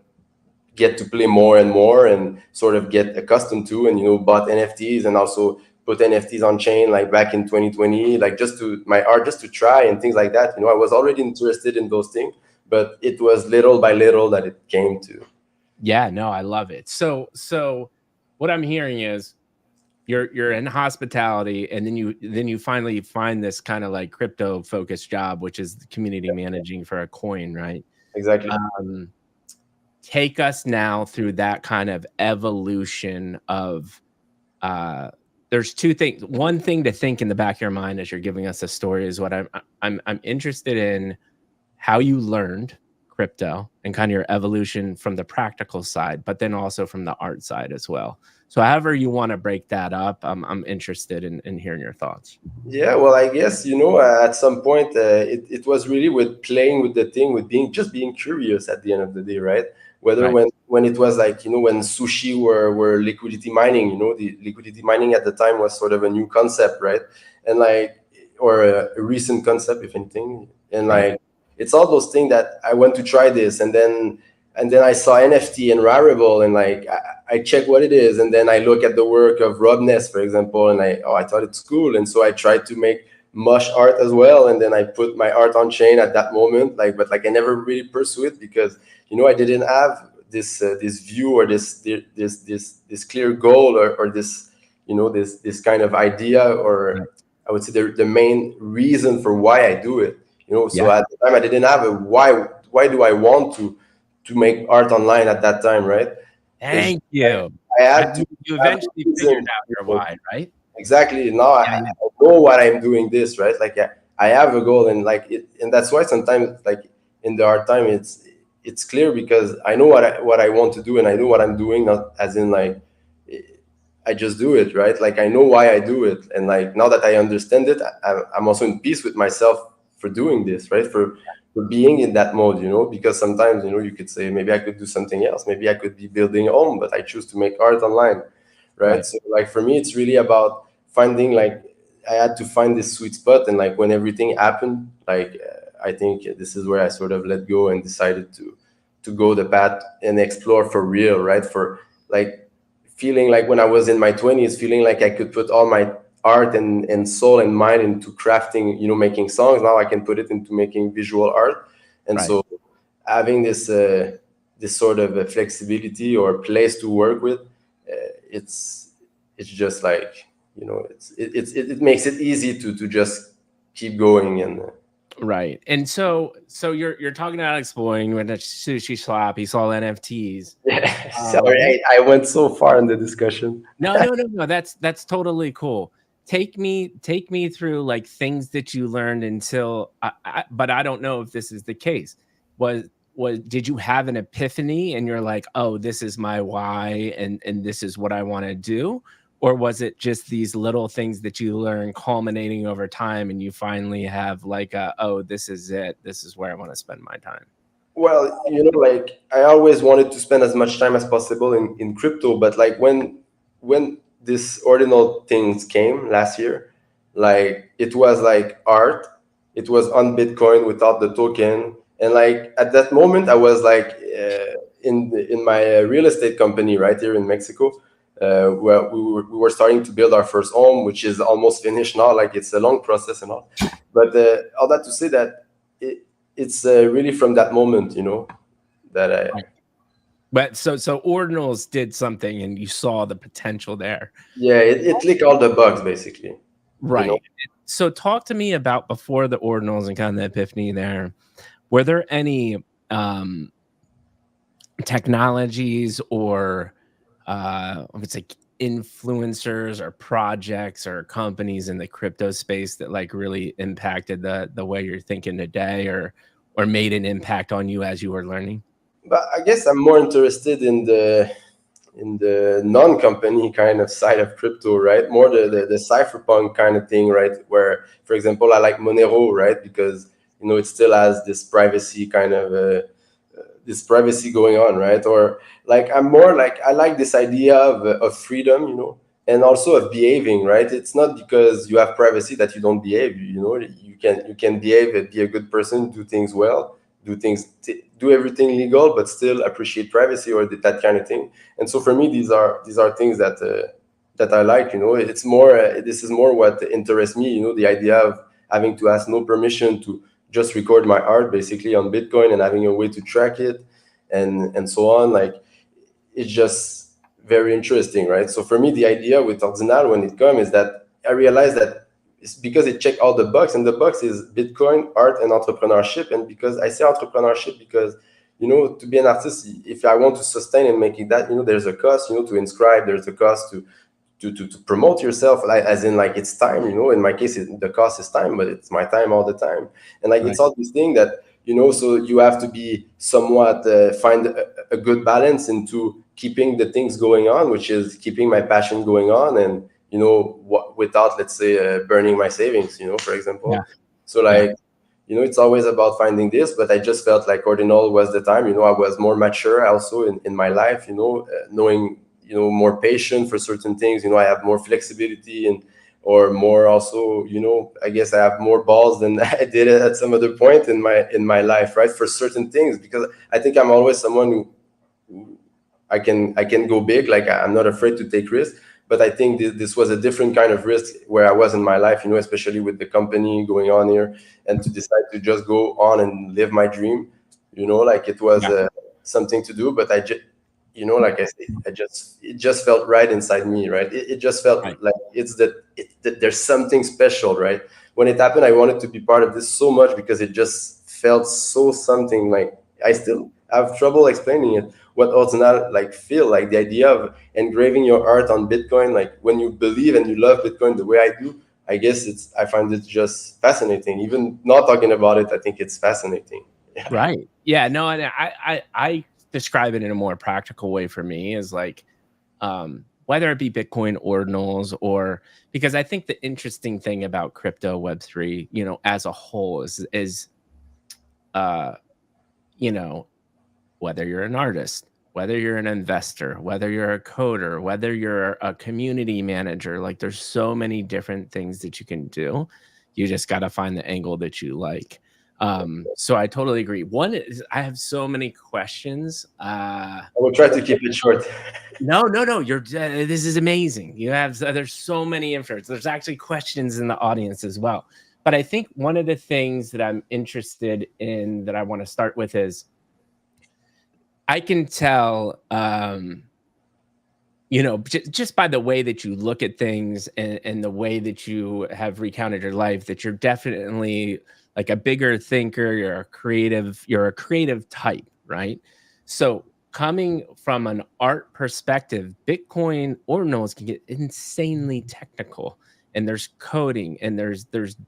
get to play more and more and sort of get accustomed to, and bought NFTs and also put NFTs on chain like back in 2020, like just to my art, just to try and things like that. I was already interested in those things, but it was little by little that it came to. yeah. No, I love it. So what I'm hearing is you're in hospitality, and then you finally find this kind of like crypto focused job, which is the community managing for a coin, right? Exactly. Um, Take us now through that kind of evolution of there's two things. One thing to think in the back of your mind as you're giving us a story is what I'm interested in, how you learned crypto and kind of your evolution from the practical side, but then also from the art side as well. So however you want to break that up, I'm interested in hearing your thoughts. Yeah, well, I guess at some point it was really with playing with the thing, with being curious at the end of the day, right? Whether Right, when it was like when sushi were liquidity mining, the liquidity mining at the time was sort of a new concept, right? And like, or a recent concept, if anything, and right, like it's all those things that I went to try this, and then I saw NFT and Rarible, and like I check what it is, and then I look at the work of Rob Ness, for example, and I thought it's cool, and so I tried to make mush art as well, and then I put my art on chain at that moment, like, but like I never really pursue it because I didn't have this view or this clear goal, or this this kind of idea, right. or I would say the main reason for why I do it. So Yeah. at the time I didn't have a why. Why do I want to make art online at that time, right? It's Thank you. I Right, had to you have a eventually figured reason. out your why, right? Exactly. Now Yeah, I know what I'm doing this, right? Like I have a goal, and like and that's why sometimes like in the hard time it's clear because I know what I want to do, and I know what I'm doing, not as in like I just do it, right? Like I know why I do it, and like now that I understand it, I'm also in peace with myself for doing this, right? For being in that mode, because sometimes you could say maybe I could do something else, maybe I could be building a home, but I choose to make art online, right? right. So like for me, it's really about finding like I had to find this sweet spot, and like when everything happened, like I think this is where I sort of let go and decided to go the path and explore for real, right? For like feeling like when I was in my 20s, feeling like I could put all my art and soul and mind into crafting, making songs. Now I can put it into making visual art, and Right. so having this sort of a flexibility or place to work with, it's just like it makes it easy to just keep going and Right. And so you're talking about exploring. You went to sushi shop, you saw NFTs. yeah. Um, Sorry, I went so far in the discussion. no, no, no, no. That's totally cool. Take me through like things that you learned until but I don't know if this is the case. Was did you have an epiphany and you're like, oh, this is my why and this is what I want to do? Or was it just these little things that you learn culminating over time and you finally have like oh, this is it. This is where I want to spend my time. Well, like I always wanted to spend as much time as possible in crypto, but like when this ordinal things came last year, like it was like art, it was on Bitcoin without the token, and like at that moment I was like in my real estate company right here in Mexico, where we were starting to build our first home, which is almost finished now. Like it's a long process and all, but all that to say that it's really from that moment, that I. Right. But so Ordinals did something, and you saw the potential there. Yeah, it licked all the bugs basically. Right. So talk to me about before the Ordinals and kind of the epiphany there. Were there any technologies or it's like influencers or projects or companies in the crypto space that like really impacted the way you're thinking today, or made an impact on you as you were learning? But I guess I'm more interested in the non-company kind of side of crypto, right? More the cypherpunk kind of thing, right? Where, for example, I like Monero, right? Because it still has this privacy kind of this privacy going on, right? Or like I'm more like I like this idea of freedom, and also of behaving, right? It's not because you have privacy that you don't behave. You can behave and be a good person, do things well, do everything legal, but still appreciate privacy or that kind of thing. And so for me, these are things that I like. It's more this is more what interests me. The idea of having to ask no permission to just record my art basically on Bitcoin and having a way to track it and so on. Like it's just very interesting, right? So for me, the idea with Ordinal when it comes is that I realized that it's because it checked all the box, and the box is Bitcoin, art, and entrepreneurship. And because I say entrepreneurship because to be an artist, if I want to sustain and make it that, there's a cost, to inscribe, there's a cost to promote yourself, like, as in like it's time. In my case the cost is time, but it's my time all the time. And like Right. it's all this thing that so you have to be somewhat find a good balance into keeping the things going on, which is keeping my passion going on, and without, let's say, burning my savings, for Yeah. example. So Yeah. like it's always about finding this, but I just felt like Ordinal was the time. I was more mature also in my life, knowing, more patient for certain things. I have more flexibility and or more also, I guess I have more balls than I did at some other point in my life, right? For certain things, because I think I'm always someone who I can go big. Like I'm not afraid to take risks. But I think this was a different kind of risk where I was in my life, especially with the company going on here, and to decide to just go on and live my dream, like it was Yeah. something to do. But I just, like I say, it just felt right inside me, right? It just felt Right. like that there's something special, right? When it happened, I wanted to be part of this so much because it just felt so something. Like I still have trouble explaining it. What Ordinal like feel like, the idea of engraving your art on Bitcoin, like when you believe and you love Bitcoin the way I do, I guess I find it just fascinating. Even not talking about it, I think it's fascinating. Yeah. Right. Yeah. No, and I describe it in a more practical way for me is like, whether it be Bitcoin ordinals, or because I think the interesting thing about crypto Web3, as a whole is uh, you know, whether you're an artist, whether you're an investor, whether you're a coder, whether you're a community manager, like there's so many different things that you can do. You just got to find the angle that you like. So I totally agree. One is I have so many questions. I will try to keep it short. No, no, no. This is amazing. There's so many inference. There's actually questions in the audience as well. But I think one of the things that I'm interested in that I want to start with is I can tell, just by the way that you look at things, and the way that you have recounted your life, that you're definitely like a bigger thinker. You're a creative type, right? So coming from an art perspective, Bitcoin ordinals can get insanely technical, and there's coding, and there's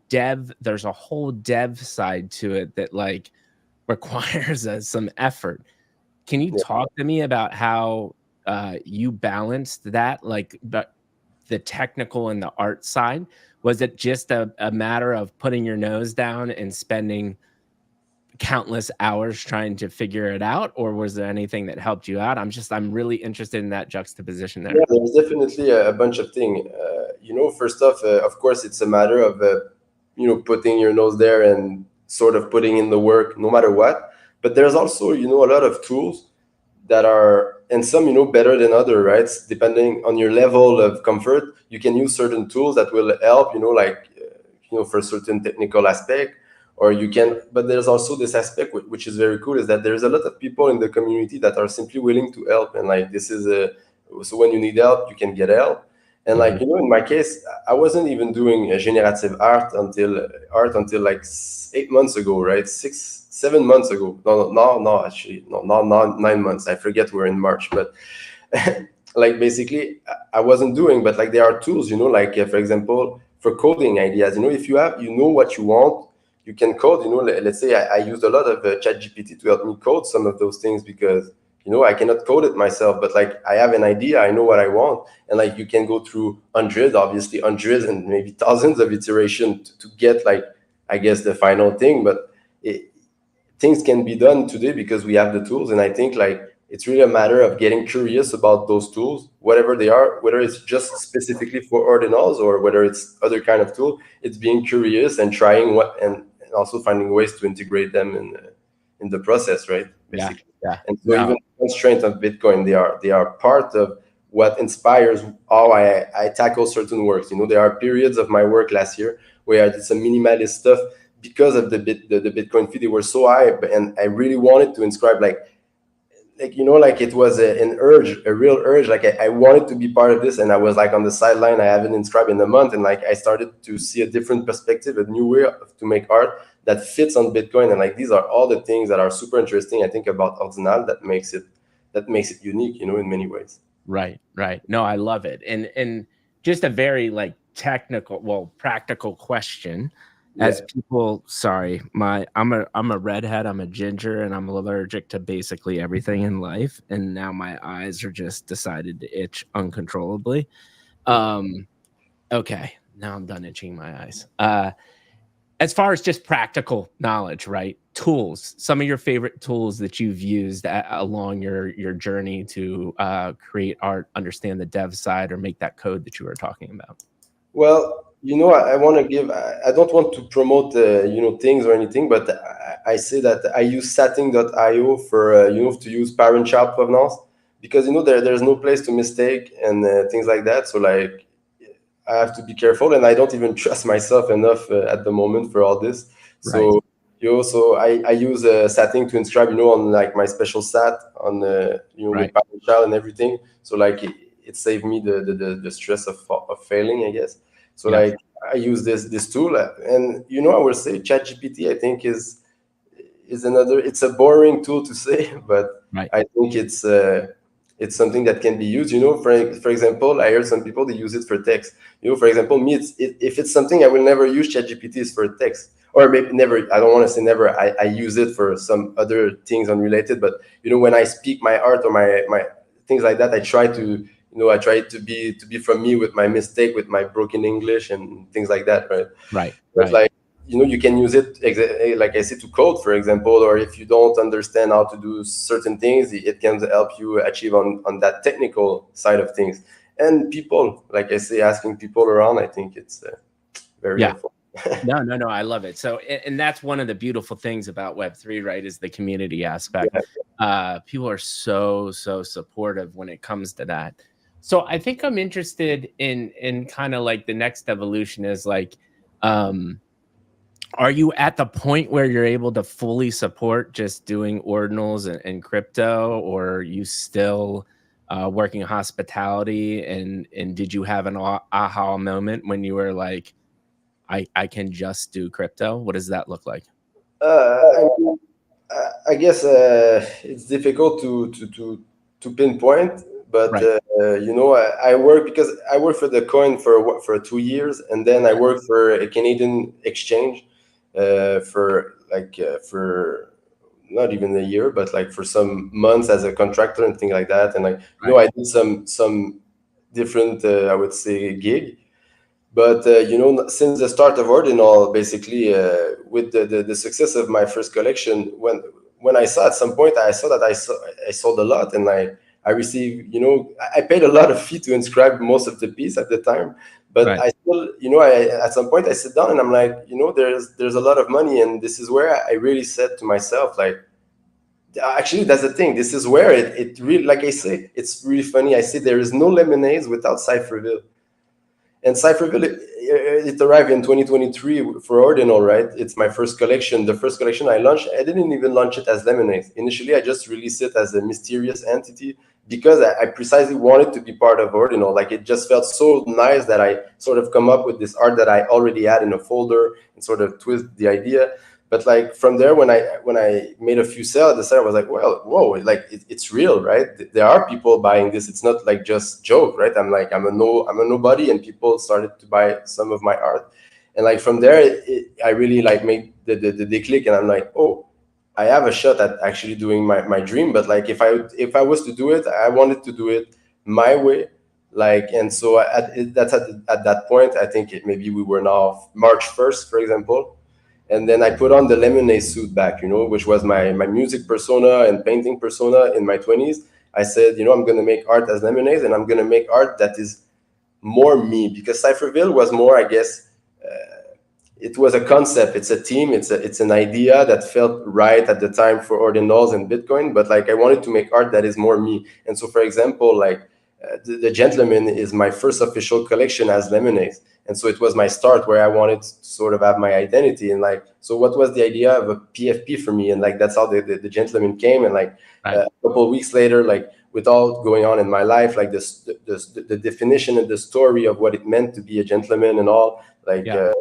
dev, there's a whole dev side to it that like requires some effort. Can you talk to me about how you balanced that, like the technical and the art side? Was it just a matter of putting your nose down and spending countless hours trying to figure it out, or was there anything that helped you out? I'm really interested in that juxtaposition Yeah, there. there's definitely a bunch of things. First off, of course, it's a matter of putting your nose there and sort of putting in the work, no matter what. But there's also a lot of tools that are, and some, better than other, right? Depending on your level of comfort, you can use certain tools that will help, like, for certain technical aspect, or you can, but there's also this aspect which is very cool, is that there's a lot of people in the community that are simply willing to help. And like, this is a, so when you need help, you can get help. And like, in my case, I wasn't even doing generative art until like 8 months ago, right? 7 months ago. No, actually, no, not 9 months. I forget, we're in March, but like, basically, I wasn't doing. But like, there are tools, like, for example, for coding ideas, if you have, what you want, you can code. Let's say I used a lot of ChatGPT to help me code some of those things, because I cannot code it myself, but like, I have an idea, I know what I want. And like, you can go through hundreds and maybe thousands of iterations to get, like, I guess, the final thing. But things can be done today because we have the tools. And I think, like, it's really a matter of getting curious about those tools, whatever they are, whether it's just specifically for ordinals or whether it's other kind of tool. It's being curious and trying and also finding ways to integrate them in the process, right? Yeah. Basically. Yeah. And so No. even constraints of Bitcoin, they are part of what inspires how I tackle certain works. There are periods of my work last year where I did some minimalist stuff because of the Bitcoin fee. They were so high, and I really wanted to inscribe, like it was a real urge. Like, I wanted to be part of this, and I was like on the sideline. I haven't inscribed in a month, and like, I started to see a different perspective, a new way to make art that fits on Bitcoin. And like, these are all the things that are super interesting, I think, about Ordinal, that makes it unique, in many ways. Right, right. No, I love it. And just a very like technical, well, practical question. As Yeah. people, sorry, I'm a redhead, I'm a ginger, and I'm allergic to basically everything in life. And now my eyes are just decided to itch uncontrollably. Okay, now I'm done itching my eyes. As far as just practical knowledge, right? Tools, some of your favorite tools that you've used along your journey to create art, understand the dev side, or make that code that you were talking about. Well, I want to give. I don't want to promote, things or anything, but I say that I use Satin.io for, to use parental provenance, because there's no place to mistake and things like that. So like, I have to be careful, and I don't even trust myself enough at the moment for all this. Right, So so I use Satin to inscribe, on like my special sat on, with right. parental and everything. So like, it saved me the stress of failing, I guess. So Yeah, like, I use this tool, and I would say ChatGPT, I think, is another. It's a boring tool to say, but right, I think it's something that can be used. For example, I heard some people, they use it for text. For example, me, if it's something I will never use, ChatGPT is for text, or maybe never. I don't want to say never. I use it for some other things unrelated. But when I speak my art or my things like that, I try to. I try to be from me, with my mistake, with my broken English and things like that, right? right, But right, like, you can use it, like I said, to code, for example, or if you don't understand how to do certain things, it can help you achieve on that technical side of things. And people, like I say, asking people around, I think it's very yeah. helpful. No, no, no. I love it. So, and that's one of the beautiful things about Web3, right? Is the community aspect. Yeah. People are so supportive when it comes to that. So, I think I'm interested in kind of like the next evolution is like, um, are you at the point where you're able to fully support just doing ordinals and crypto, or are you still working hospitality? And did you have an aha moment when you were like, I can just do crypto? What does that look like? I mean, I guess it's difficult to pinpoint, but Right, I work, because I work for the coin for 2 years, and then I work for a Canadian exchange for not even a year, but like for some months as a contractor and things like that. And like, right, I did some different, I would say, gig. But since the start of Ordinal, basically, with the success of my first collection, when I saw, at some point, I saw that I sold a lot, and I received, I paid a lot of fee to inscribe most of the piece at the time. But right. I still, at some point, I sit down and I'm like, there's a lot of money, and this is where I really said to myself, like, Actually, that's the thing. This is where it really, like I say, it's really funny. I say there is no Lemonhaze without Cypherville. And Cypherville, it arrived in 2023 for Ordinal, right? It's my first collection. The first collection I launched, I didn't even launch it as Lemonade. Initially, I just released it as a mysterious entity because I precisely wanted to be part of Ordinal. Like it just felt so nice that I sort of come up with this art that I already had in a folder and sort of twist the idea. But like from there, when I made a few sales, I decided I was like, well, whoa, like it's real, right? There are people buying this. It's not like just joke, right? I'm a nobody, and people started to buy some of my art, and like from there, I really like made the click, and I'm like, oh, I have a shot at actually doing my dream. But like if I was to do it, I wanted to do it my way. Like, and so that's at that point, I think maybe we were now March 1st, for example, and then I put on the Lemonade suit back, which was my music persona and painting persona in my 20s. I said, I'm going to make art as Lemonade, and I'm going to make art that is more me, because Cypherville was more, I guess, it was a concept. It's a team. It's an idea that felt right at the time for Ordinals and Bitcoin. But like I wanted to make art that is more me. And so, for example, like the Gentleman is my first official collection as Lemonade. And so it was my start where I wanted to sort of have my identity. And like, so what was the idea of a PFP for me? And like that's how the Gentleman came. And like Right. a couple of weeks later, like with all going on in my life, like this the definition and the story of what it meant to be a gentleman and all, like. Yeah.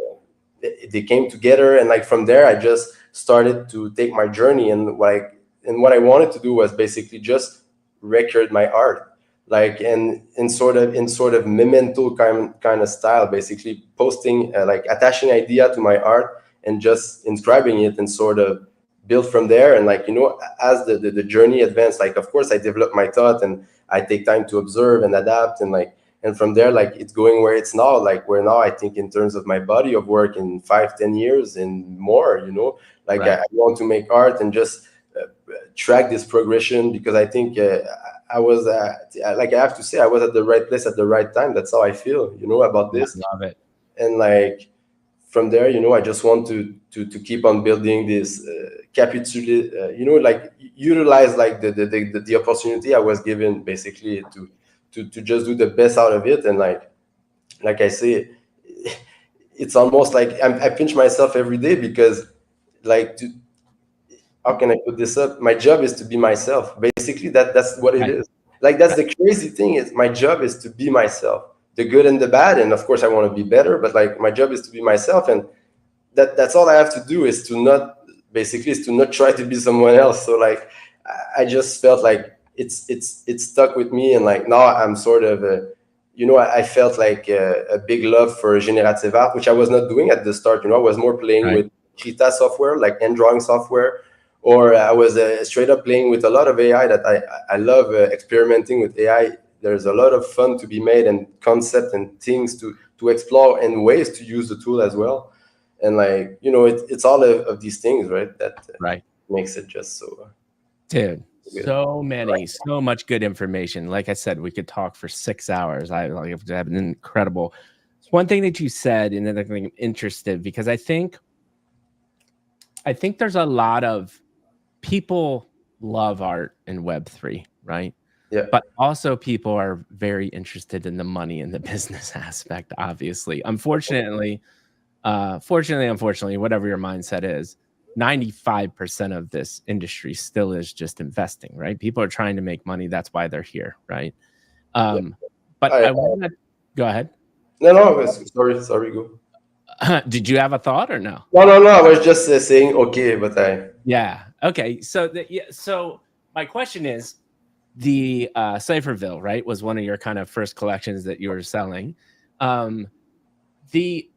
They came together, and like from there I just started to take my journey, and what I wanted to do was basically just record my art, like in sort of memento kind of style, basically posting like attaching idea to my art and just inscribing it and sort of build from there. And like as the journey advanced, like of course I develop my thought and I take time to observe and adapt, and from there, like it's going where it's now, like where now I think in terms of my body of work in 5-10 years and more, like Right. I want to make art and just track this progression, because I think I was like I have to say I was at the right place at the right time. That's how I feel, about Yeah, this. love it. And like from there, I just want to keep on building this like utilize like the opportunity I was given, basically to just do the best out of it. And like I say, it's almost like I pinch myself every day, because like how can I put this up? My job is to be myself. Basically, that's what it Right. is. Like that's Right. the crazy thing, is my job is to be myself, the good and the bad. And of course, I want to be better, but like my job is to be myself, and that's all I have to do, is to not basically is to not try to be someone else. So like I just felt like it's stuck with me, and like now I'm sort of I felt like a big love for generative art, which I was not doing at the start. I was more playing Right. with Krita software, like end drawing software, or I was straight up playing with a lot of AI. That I love experimenting with AI. There's a lot of fun to be made, and concept and things to explore, and ways to use the tool as well. And like it's all of these things, right, that Right. makes it just so Dude, good. so much good information. Like I said, we could talk for 6 hours. I like have an incredible. One thing that you said, and then I'm interested because I think there's a lot of people love art in Web3, right? Yeah, But also people are very interested in the money and the business aspect, obviously. Unfortunately, whatever your mindset is, 95% of this industry still is just investing, right? People are trying to make money. That's why they're here, right? yeah. But I, I want to go ahead. no, sorry, go. Did you have a thought or no? No, I was just saying okay, but I Yeah. Okay. So my question is, the Cypherville, right, was one of your kind of first collections that you were selling. The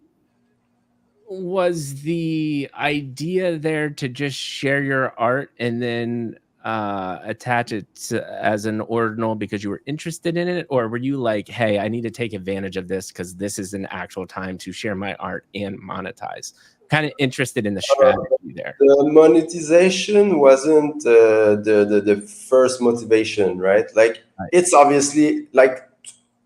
Was the idea there to just share your art and then attach it as an ordinal because you were interested in it, or were you like, hey, I need to take advantage of this because this is an actual time to share my art and monetize? Kind of interested in the strategy there. the monetization wasn't the first motivation, right? Like Right. it's obviously like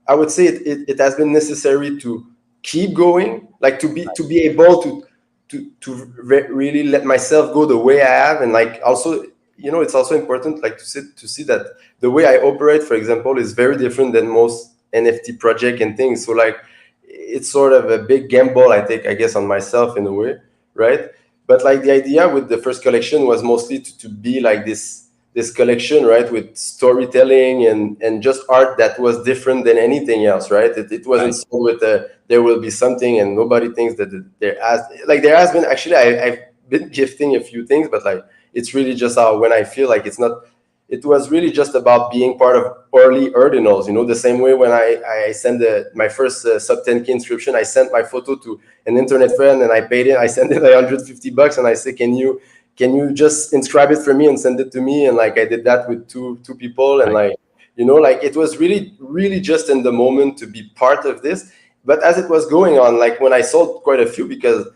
I would say it has been necessary to keep going, like to be able to really let myself go the way I have, and like also it's also important like to see that the way I operate, for example, is very different than most NFT project and things. So like it's sort of a big gamble I take, I guess, on myself in a way, right? But like the idea with the first collection was mostly to be like this collection, right, with storytelling and just art that was different than anything else, right? It wasn't Right. sold with there will be something and nobody thinks that there has been actually I've been gifting a few things, but like it's really just how when I feel like it's not. It was really just about being part of early ordinals, the same way when I sent my first sub 10K inscription, I sent my photo to an internet friend and I paid it. I sent it like $150 and I say, can you just inscribe it for me and send it to me? And like I did that with two people, and Right. like like it was really really just in the moment to be part of this. But as it was going on, like when I sold quite a few because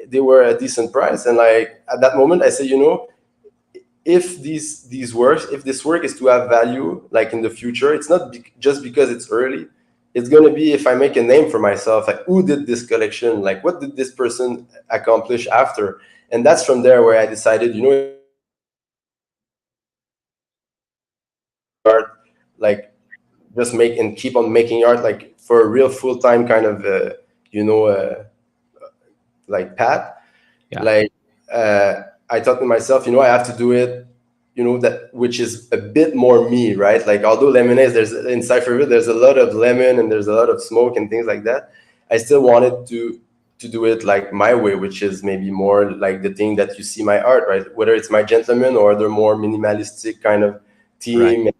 they were a decent price, and like at that moment I said, if these works, if this work is to have value like in the future, it's not just because it's early. It's going to be if I make a name for myself, like who did this collection, like what did this person accomplish after. And that's from there where I decided, art, like just make and keep on making art like for a real full-time kind of you know uh, like path. Yeah. Like I thought to myself, I have to do it, that which is a bit more me, right? Like although Lemonhaze, there's in Cypherville, there's a lot of lemon and there's a lot of smoke and things like that. I still wanted to do it like my way, which is maybe more like the thing that you see my art, right? Whether it's my gentleman or the more minimalistic kind of Right. team.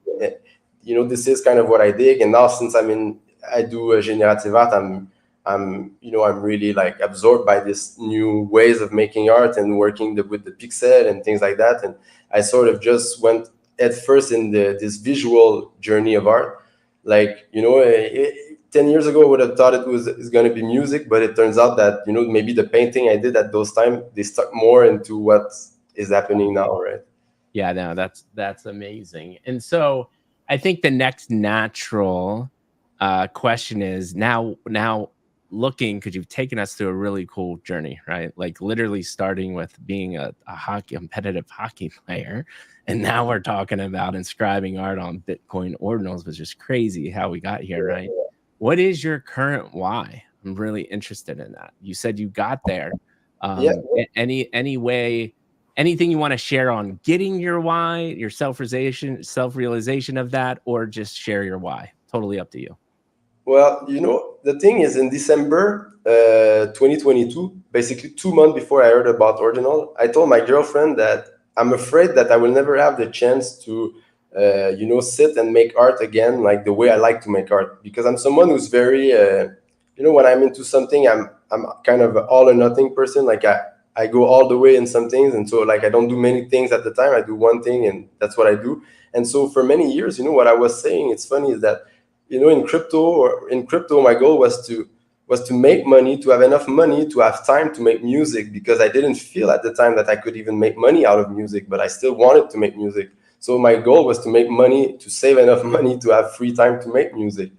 This is kind of what I dig. And now since I do a generative art, I'm really like absorbed by this new ways of making art and working with the pixel and things like that. And I sort of just went at first in this visual journey of art. Like 10 years ago, I would have thought it's going to be music, but it turns out that maybe the painting I did at those time, they stuck more into what is happening now, right? Yeah, no, that's amazing. And so I think the next natural question is now looking, because you've taken us through a really cool journey, right? Like literally starting with being a hockey competitive hockey player, and now we're talking about inscribing art on Bitcoin ordinals, which is crazy how we got here, right? What is your current why? I'm really interested in that. You said you got there. Yeah. Any way, anything you want to share on getting your why, your self-realization of that, or just share your why? Totally up to you. Well, the thing is, in December 2022, basically 2 months before I heard about Ordinal, I told my girlfriend that I'm afraid that I will never have the chance to, sit and make art again, like the way I like to make art, because I'm someone who's very, when I'm into something, I'm kind of an all or nothing person. Like I go all the way in some things, and so like I don't do many things at the time. I do one thing, and that's what I do. And so for many years, what I was saying, it's funny, is that in crypto my goal was to make money, to have enough money to have time to make music, because I didn't feel at the time that I could even make money out of music, but I still wanted to make music. So my goal was to make money, to save enough money to have free time to make music.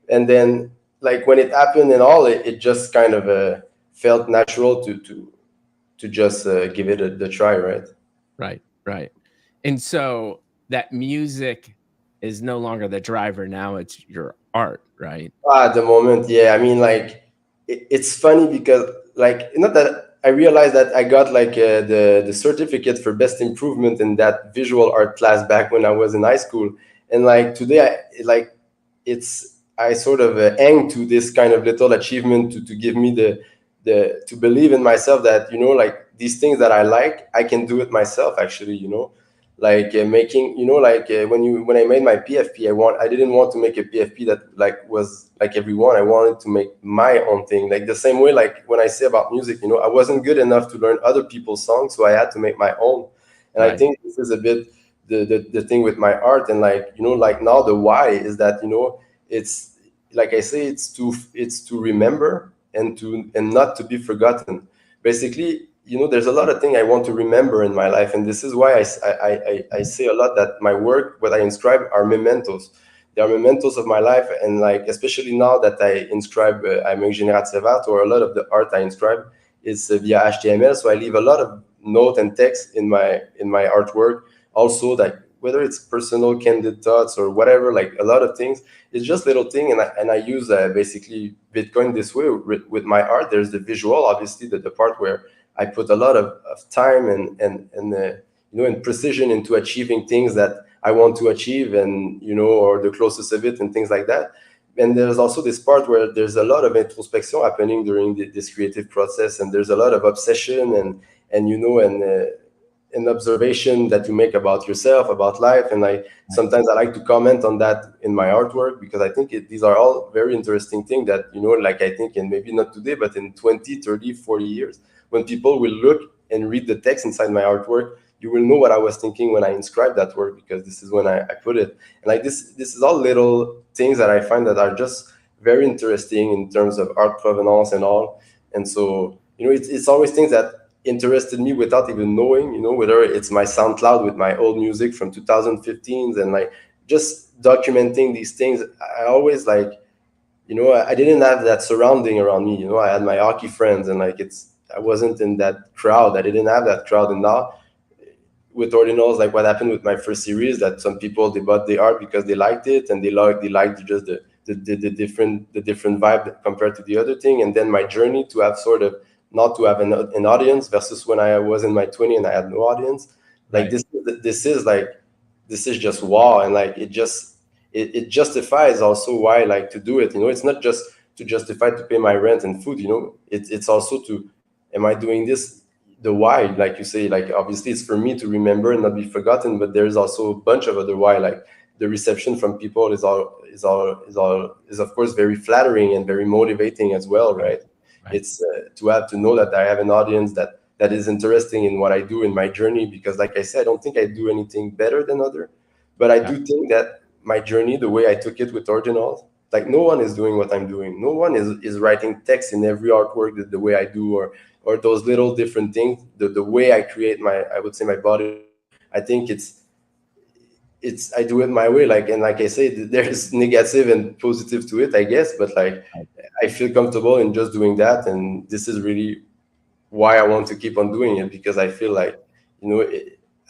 And then like when it happened and all, it just kind of felt natural to just give it the try, right? Right, right. And so that music is no longer the driver. Now it's your art, right? At the moment, yeah. I mean, like, it's funny because, like, not that I realized that I got like the certificate for best improvement in that visual art class back when I was in high school, and like today, I sort of hang to this kind of little achievement to give me the to believe in myself that like these things that I like, I can do it myself. Actually, like making like when I made my PFP, I didn't want to make a PFP that like was like everyone. I wanted to make my own thing, like the same way like when I say about music, I wasn't good enough to learn other people's songs, so I had to make my own. And I Right, think this is a bit the thing with my art. And like like now the why is that it's like I say, it's to remember and not to be forgotten. Basically, there's a lot of things I want to remember in my life, and this is why I say a lot that my work, what I inscribe, are mementos. They are mementos of my life, and like especially now that I inscribe, I make generative art, or a lot of the art I inscribe is via HTML. So I leave a lot of note and text in my artwork. also like whether it's personal candid thoughts or whatever, like a lot of things. It's just little thing, and I use basically Bitcoin this way with my art. There's the visual, obviously, the part where I put a lot of time and precision into achieving things that I want to achieve, and or the closest of it and things like that. And there's also this part where there's a lot of introspection happening during this creative process, and there's a lot of obsession and an observation that you make about yourself, about life. And sometimes I like to comment on that in my artwork, because I think these are all very interesting things that, like I think, and maybe not today, but in 20, 30, 40 years, when people will look and read the text inside my artwork, you will know what I was thinking when I inscribed that word, because this is when I put it. And like this is all little things that I find that are just very interesting in terms of art provenance and all. And so, it's always things that interested me without even knowing, whether it's my SoundCloud with my old music from 2015s, and like just documenting these things. I always like, I didn't have that surrounding around me. I had my hockey friends, and like I wasn't in that crowd. I didn't have that crowd. And now with Ordinals, like what happened with my first series, that some people, they bought the art because they liked it, and they liked just the different vibe compared to the other thing. And then my journey to have sort of not to have an audience versus when I was in my 20 and I had no audience. Like Right. this is just wow. And like it justifies also why I like to do it. It's not just to justify to pay my rent and food. It's also to, am I doing this, the why, like you say, like obviously it's for me to remember and not be forgotten, but there's also a bunch of other why. Like the reception from people is of course very flattering and very motivating as well, Right. right? Right. It's to have to know that I have an audience that is interesting in what I do in my journey, because like I said, I don't think I do anything better than other, but I Yeah. do think that my journey, the way I took it with Ordinals, like no one is doing what I'm doing. No one is writing text in every artwork the way I do, or those little different things, the way I create my, I would say, my body of work. I think it's I do it my way, like, and like I say, there's negative and positive to it, I guess, but like Right. I feel comfortable in just doing that, and this is really why I want to keep on doing it, because I feel like,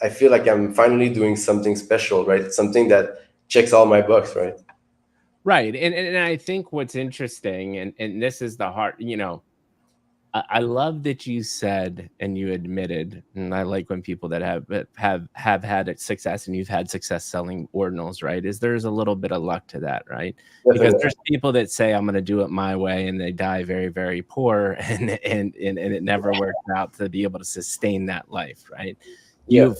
I feel like I'm finally doing something special, right? Something that checks all my box, right? Right. And I think what's interesting, and this is the heart, I love that you said and you admitted, and I like when people that have had success, and you've had success selling ordinals, right? Is there's a little bit of luck to that, right? Because Definitely. there's people that say I'm going to do it my way, and they die very, very poor, and it never works out to be able to sustain that life, right? Yeah.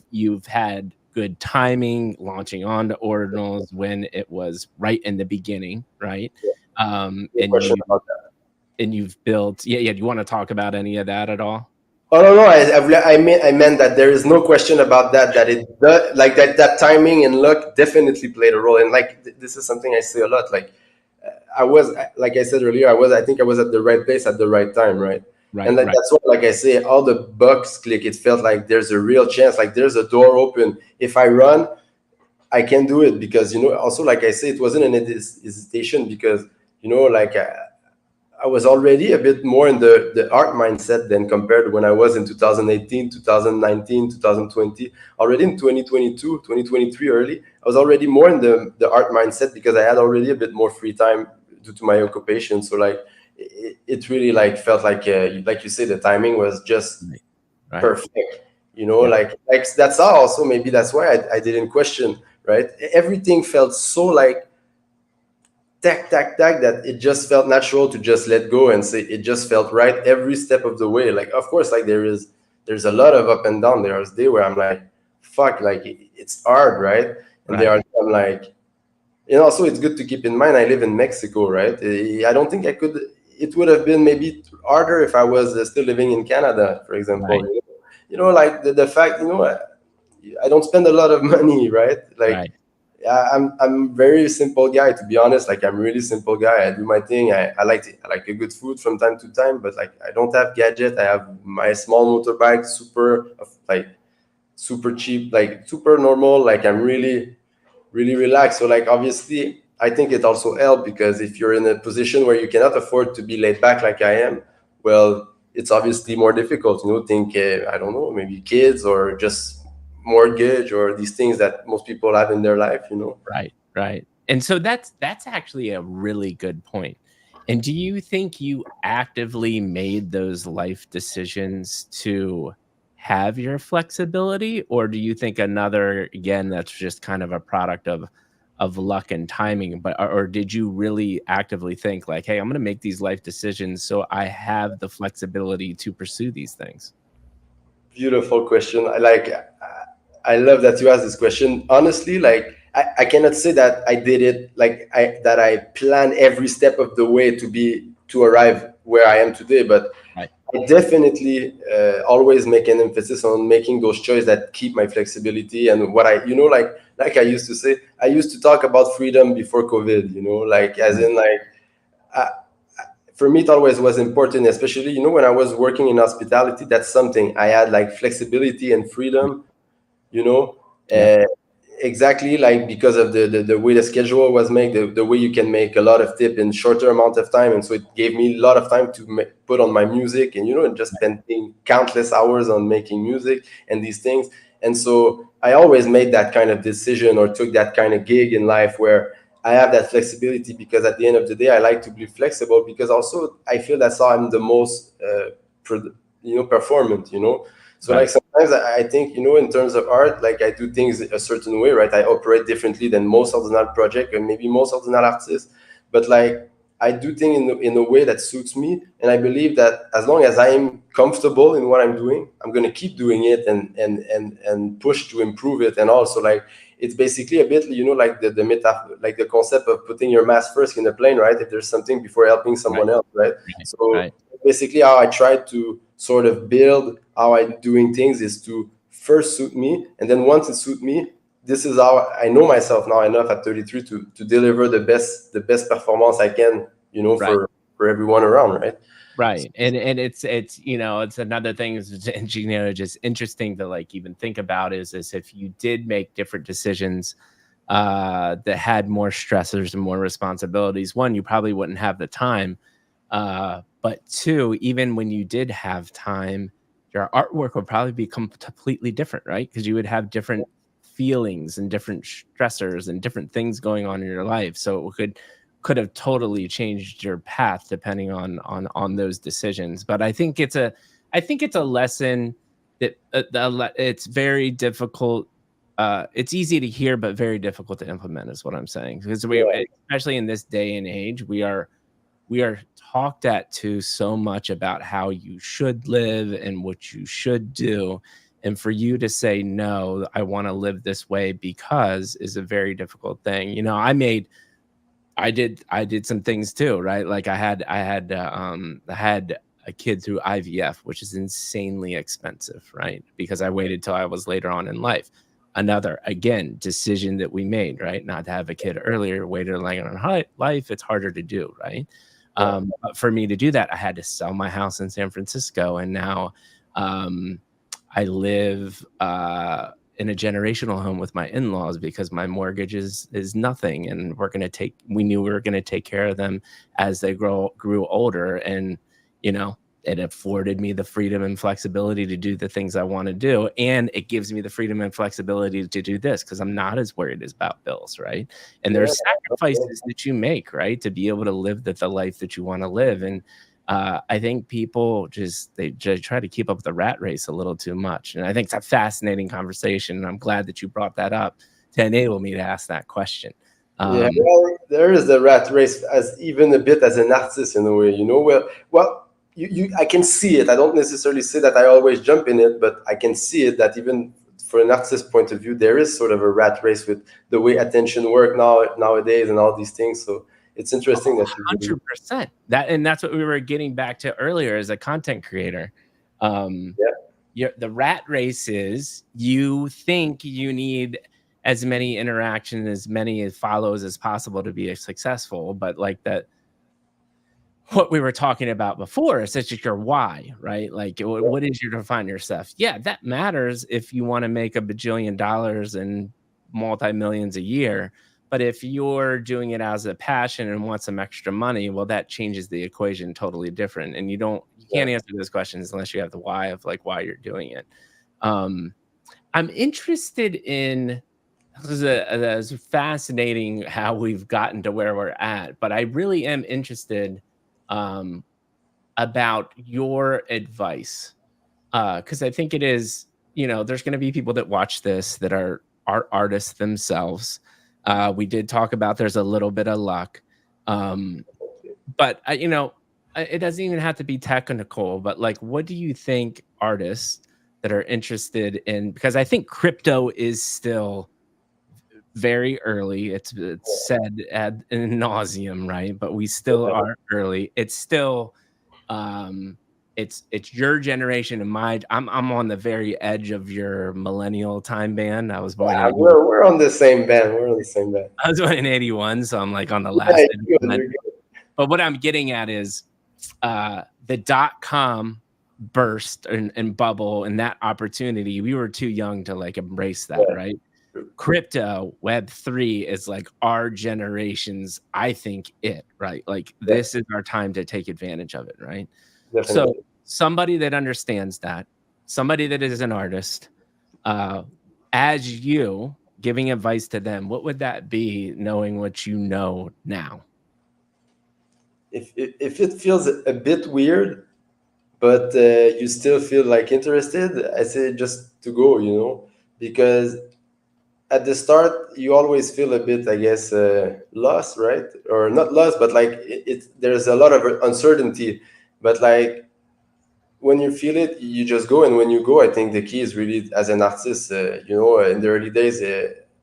You've had good timing launching onto ordinals when it was right in the beginning, right? No And question about that. you've built, yeah. Do you want to talk about any of that at all? Oh no, no, I meant that there is no question about that. That it does, like that timing and luck definitely played a role. And like this is something I say a lot. Like I was, like I said earlier, I think I was at the right place at the right time, right? And Right, like right, that's what, like I say, all the bucks click. It felt like there's a real chance, like there's a door open. If I run, I can do it, because also, like I say, it wasn't an hesitation, because like I was already a bit more in the art mindset than compared to when I was in 2018, 2019, 2020. Already in 2022, 2023 early, I was already more in the art mindset, because I had already a bit more free time due to my occupation. So like it really like felt like you say, the timing was just right, right. perfect. Yeah, Like that's how also, maybe that's why I didn't question, right? Everything felt so like tack tack tack, that it just felt natural to just let go and say, it just felt right every step of the way. Like of course, like there's a lot of up and down. There's day where I'm like, fuck, like it's hard, right? And there right, are, I'm like, also it's good to keep in mind, I live in Mexico, right? I don't think I could, it would have been maybe harder if I was still living in Canada, for example. right, Like the fact, I don't spend a lot of money, right? Like right, I'm very simple guy, to be honest. Like I'm really simple guy. I do my thing. I like a good food from time to time, but like I don't have gadget. I have my small motorbike, super like super cheap, like super normal. Like I'm really really relaxed. So like obviously I think it also helped, because if you're in a position where you cannot afford to be laid back like I am, well, it's obviously more difficult. Think I don't know, maybe kids or just mortgage or these things that most people have in their life, you know. Right, right. And so that's actually a really good point. And do you think you actively made those life decisions to have your flexibility, or do you think another, again, that's just kind of a product of luck and timing, but or did you really actively think like, hey, I'm going to make these life decisions so I have the flexibility to pursue these things? Beautiful question. I love that you asked this question. Honestly, like I cannot say that I did it like I planned every step of the way to arrive where I am today, but Right. I definitely always make an emphasis on making those choices that keep my flexibility and what I, you know, like I used to say, I used to talk about freedom before COVID, you know, like as Right. in like I, for me it always was important, especially, you know, when I was working in hospitality. That's something I had, like flexibility and freedom, you know. Yep. uh, exactly, like because of the way the schedule was made, the way you can make a lot of tip in shorter amount of time, and so it gave me a lot of time to put on my music, and you know, and just spending countless hours on making music and these things. And so I always made that kind of decision or took that kind of gig in life where I have that flexibility, because at the end of the day I like to be flexible, because also I feel that's how I'm the most you know, performant, you know. So like Right. sometimes I think, you know, in terms of art, like I do things a certain way, right? I operate differently than most ordinal project and maybe most ordinal artists, but like I do things in a way that suits me, and I believe that as long as I'm comfortable in what I'm doing, I'm gonna keep doing it and push to improve it. And also like it's basically a bit, you know, like the meta, like the concept of putting your mask first in the plane, right? If there's something before helping Right. someone else, right? Right. So Right. basically how I try to sort of build how I'm doing things is to first suit me, and then once it suit me, this is how I know myself now enough at 33 to deliver the best performance I can, you know, Right. for everyone around, right? Right. And it's, you know, it's another thing is, you know, just interesting to like even think about is if you did make different decisions that had more stressors and more responsibilities, one, you probably wouldn't have the time. But two, even when you did have time, your artwork would probably become completely different, right? Because you would have different feelings and different stressors and different things going on in your life. So it could have totally changed your path depending on those decisions. But I think it's a lesson that it's very difficult. It's easy to hear, but very difficult to implement, is what I'm saying. Because Yeah, especially in this day and age, we are talked at to so much about how you should live and what you should do. And for you to say, no, I want to live this way because is a very difficult thing. You know, I did some things too, right? Like I had a kid through IVF, which is insanely expensive, right? Because I waited till I was later on in life. Another, again, decision that we made, right? Not to have a kid earlier, waited later on life, it's harder to do, right? yeah, But for me to do that, I had to sell my house in San Francisco, and now um, I live in a generational home with my in-laws because my mortgage is nothing, and we knew we were gonna take care of them as they grew older. And you know, it afforded me the freedom and flexibility to do the things I want to do, and it gives me the freedom and flexibility to do this because I'm not as worried as about bills, right? And yeah, there's sacrifices that you make, right, to be able to live the life that you want to live. And I think people just try to keep up with the rat race a little too much. And I think it's a fascinating conversation. And I'm glad that you brought that up to enable me to ask that question. yeah. Um, Well, there is the rat race as even a bit as an artist in a way, you know. Well, I can see it. I don't necessarily say that I always jump in it, but I can see it that even for an artist point of view, there is sort of a rat race with the way attention work nowadays and all these things. So it's interesting that you really, 100%. And that's what we were getting back to earlier as a content creator. Um, yeah, the rat race is you think you need as many interactions, as many follows as possible to be successful, but like that, what we were talking about before is such your why, right? Like, what is your define yourself? Yeah, that matters if you want to make a bajillion dollars and multi millions a year. But if you're doing it as a passion and want some extra money, well, that changes the equation totally different. And you yeah, can't answer those questions unless you have the why of like why you're doing it. Um, I'm interested in it's fascinating how we've gotten to where we're at, but I really am interested um, about your advice because I think it is, there's going to be people that watch this that are art artists themselves. We did talk about there's a little bit of luck, um, but it doesn't even have to be technical. But like, what do you think artists that are interested in? Because I think crypto is still very early. It's said ad nauseum, right? But we still are early. It's still um it's your generation and my I'm on the very edge of your millennial time band. I was born in Yeah, we're on the same band. We're on the same band. I was born in 81, so I'm like on the Yeah, last edge you're of good. that. You're good. But what I'm getting at is the dot-com burst and bubble and that opportunity. We were too young to like embrace that, Yeah, right? Crypto Web3 is like our generation's, I think, right? Like yeah, this is our time to take advantage of it, right? So definitely. somebody that understands that, somebody that is an artist, uh, as you giving advice to them, what would that be knowing what you know now? If it feels a bit weird, but you still feel like interested, I say just to go, because at the start you always feel a bit, I guess, lost, right? Or not lost, but like there's a lot of uncertainty. But like when you feel it, you just go, and when you go, I think the key is really as an artist. In the early days,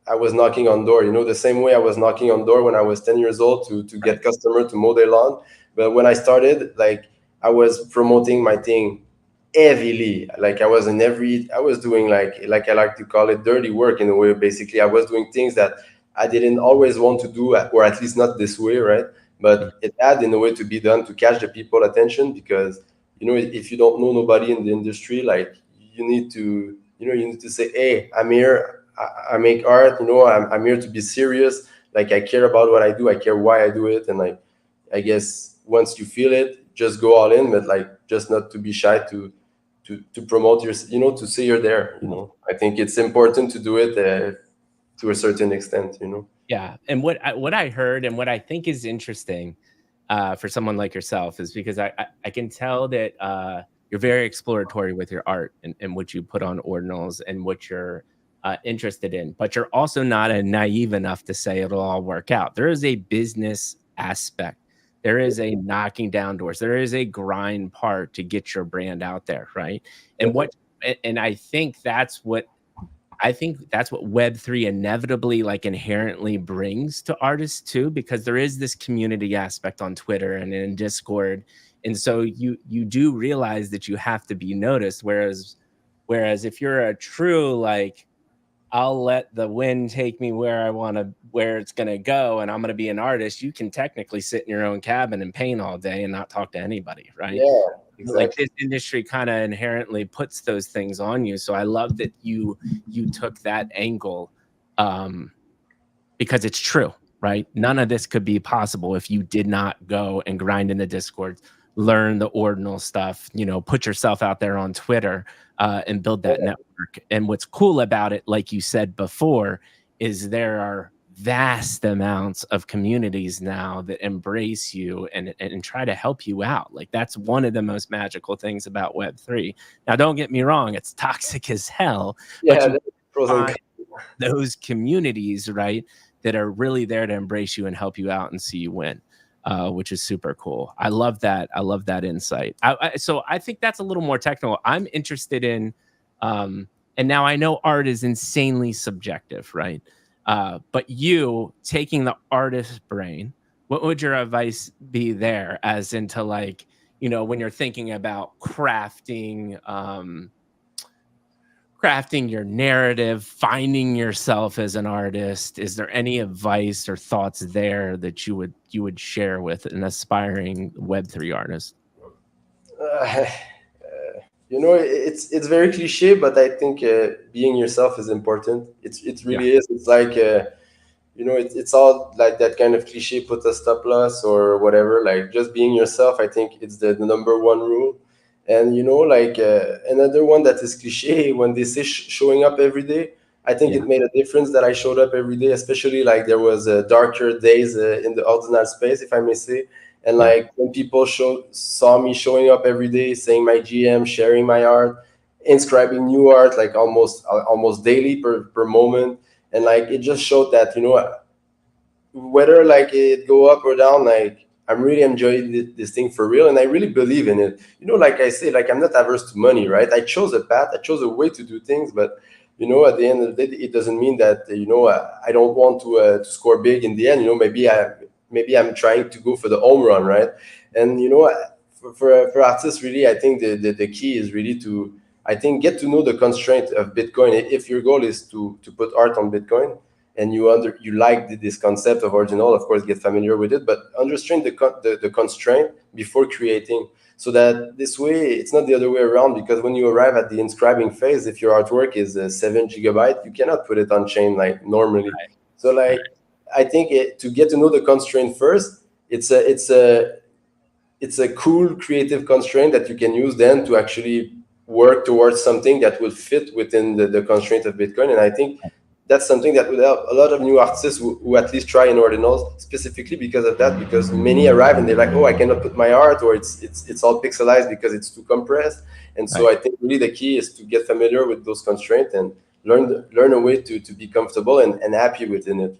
I was knocking on door. The same way I was knocking on door when I was 10 years old to Right. get customer to mow their lawn. But when I started, like I was promoting my thing heavily. Like I was doing like I like to call it dirty work in a way. Basically, I was doing things that I didn't always want to do, or at least not this way, right? Mm. But it had in a way to be done to catch the people attention, because if you don't know nobody in the industry, like you need to say, hey, I'm here, I make art, I'm here to be serious, like I care about what I do, I care why I do it. And like I guess once you feel it, just go all in, but like just not to be shy to promote your, to say you're there. I think it's important to do it to a certain extent. Yeah, and what I heard and what I think is interesting, for someone like yourself is because I can tell that, you're very exploratory with your art and what you put on ordinals and what you're, interested in, but you're also not, naive enough to say it'll all work out. There is a business aspect. There is a knocking down doors. There is a grind part to get your brand out there, right? And Definitely. what and I think that's what Web3 inevitably, like, inherently brings to artists too, because there is this community aspect on Twitter and in Discord. And so you do realize that you have to be noticed. Whereas if you're a true, like, I'll let the wind take me where it's gonna go, and I'm gonna be an artist, you can technically sit in your own cabin and paint all day and not talk to anybody, right? Yeah, Like exactly. this industry kind of inherently puts those things on you. So I love that you took that angle, um, because it's true, right? None of this could be possible if you did not go and grind in the Discord, learn the ordinal stuff, put yourself out there on Twitter, and build that Yeah, network. And what's cool about it, like you said before, is there are vast amounts of communities now that embrace you and try to help you out. Like that's one of the most magical things about Web3. Now, don't get me wrong, it's toxic as hell, but yeah, you there's pros and find cons. those communities, right, that are really there to embrace you and help you out and see you win, which is super cool. I love that. I love that insight. So I think that's a little more technical. I'm interested in, and now I know art is insanely subjective, right? But you taking the artist's brain, what would your advice be there, as into like, when you're thinking about crafting your narrative, finding yourself as an artist? Is there any advice or thoughts there that you would share with an aspiring Web3 artist? uh, it's very cliche, but I think being yourself is important. It Yeah. really is. It's like it's all like that kind of cliche, put a stop loss or whatever. Like just being yourself, I think it's the number one rule. And like another one that is cliche, when they say showing up every day, I think Yeah. it made a difference that I showed up every day, especially like there was darker days in the ordinal space, if I may say. And Yeah. like when people saw me showing up every day, saying my GM, sharing my art, inscribing new art, like almost daily per moment. And like it just showed that, whether like it go up or down, like I'm really enjoying this thing for real, and I really believe in it. Like I say, like I'm not averse to money, right? I chose a path, I chose a way to do things, but at the end of the day, it doesn't mean that I don't want to score big in the end. Maybe I'm trying to go for the home run, right? And for artists, really, I think the key is really to, I think, get to know the constraint of Bitcoin. If your goal is to put art on Bitcoin, and you like this concept of ordinal, of course, get familiar with it, but understand the constraint before creating, so that this way it's not the other way around. Because when you arrive at the inscribing phase, if your artwork is 7 GB, you cannot put it on chain like normally. So Right. like I think to get to know the constraint first, it's a cool creative constraint that you can use then to actually work towards something that will fit within the constraint of Bitcoin. And I think that's something that would help a lot of new artists who at least try in ordinals, specifically because of that, because many arrive and they're like, oh, I cannot put my art, or it's all pixelized because it's too compressed. And so Right. I think really the key is to get familiar with those constraints and learn a way to be comfortable and happy within it.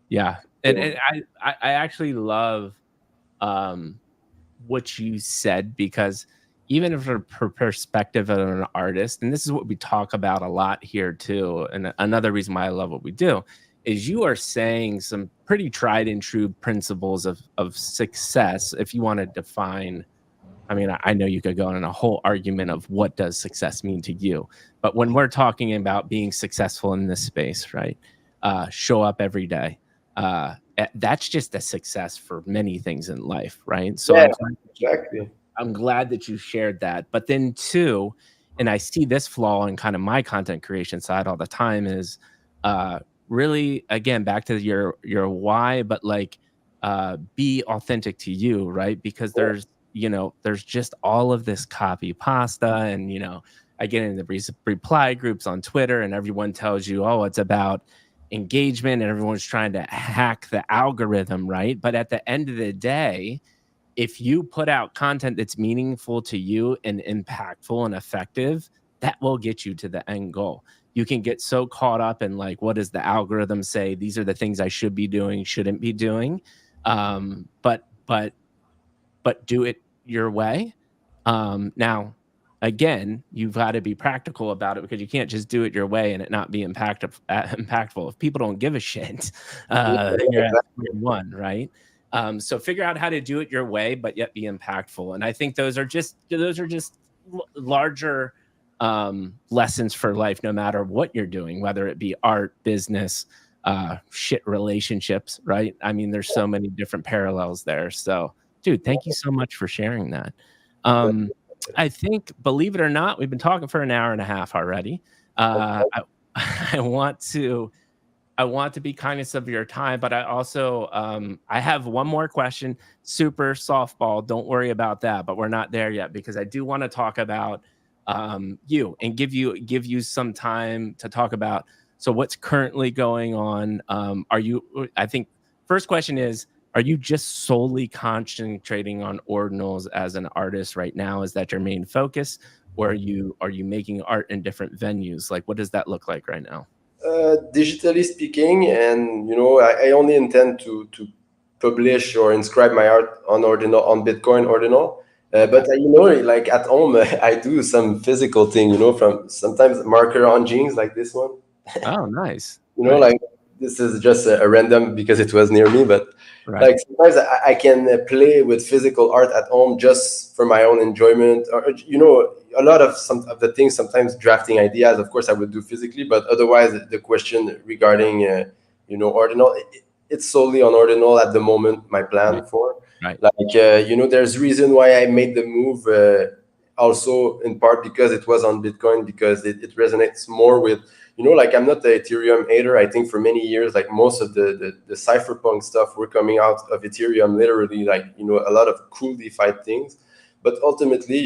Yeah. And So, I actually love um what you said, because even from perspective of an artist, and this is what we talk about a lot here too, and another reason why I love what we do is you are saying some pretty tried and true principles of success. If you want to define, I mean, I know you could go on a whole argument of what does success mean to you, but when we're talking about being successful in this space, right? Show up every day. That's just a success for many things in life, right? So yeah, exactly. I'm glad that you shared that. But then two, and I see this flaw in kind of my content creation side all the time, is uh really, again, back to your why, but like be authentic to you, right? Because Yeah. there's just all of this copy pasta, and I get in the reply groups on Twitter and everyone tells you, oh, it's about engagement and everyone's trying to hack the algorithm, right? But at the end of the day, if you put out content that's meaningful to you and impactful and effective, that will get you to the end goal. You can get so caught up in like, what does the algorithm say? These are the things I should be doing, shouldn't be doing. But do it your way. Now, again, you've got to be practical about it, because you can't just do it your way and it not be impactful. If people don't give a shit, then you're at square one, right? So figure out how to do it your way, but yet be impactful. And I think those are just larger lessons for life, no matter what you're doing, whether it be art, business, shit, relationships, right? I mean, there's so many different parallels there. So, dude, thank you so much for sharing that. Um, I think, believe it or not, we've been talking for an hour and a half already. I, I want to be kindness of your time, but I also I have one more question, super softball. Don't worry about that, but we're not there yet, because I do want to talk about you and give you some time to talk about. So what's currently going on? Are you? I think first question is, are you just solely concentrating on ordinals as an artist right now? Is that your main focus, or are you making art in different venues? Like, what does that look like right now? Digitally speaking, and I only intend to publish or inscribe my art on ordinal, on Bitcoin ordinal. Okay. But like at home, I do some physical thing. From sometimes marker on jeans like this one. Oh, nice. Nice. Like this is just a random because it was near me, but Right. like sometimes I can play with physical art at home just for my own enjoyment. Or a lot of some of the things, sometimes drafting ideas, of course I would do physically, but otherwise the question regarding ordinal, it's solely on ordinal at the moment, my Right. plan for. Right. Like there's reason why I made the move, also in part because it was on Bitcoin, because it resonates more with, like I'm not the Ethereum hater. I think for many years, like most of the cypherpunk stuff were coming out of Ethereum, literally, like a lot of cool DeFi things. But ultimately,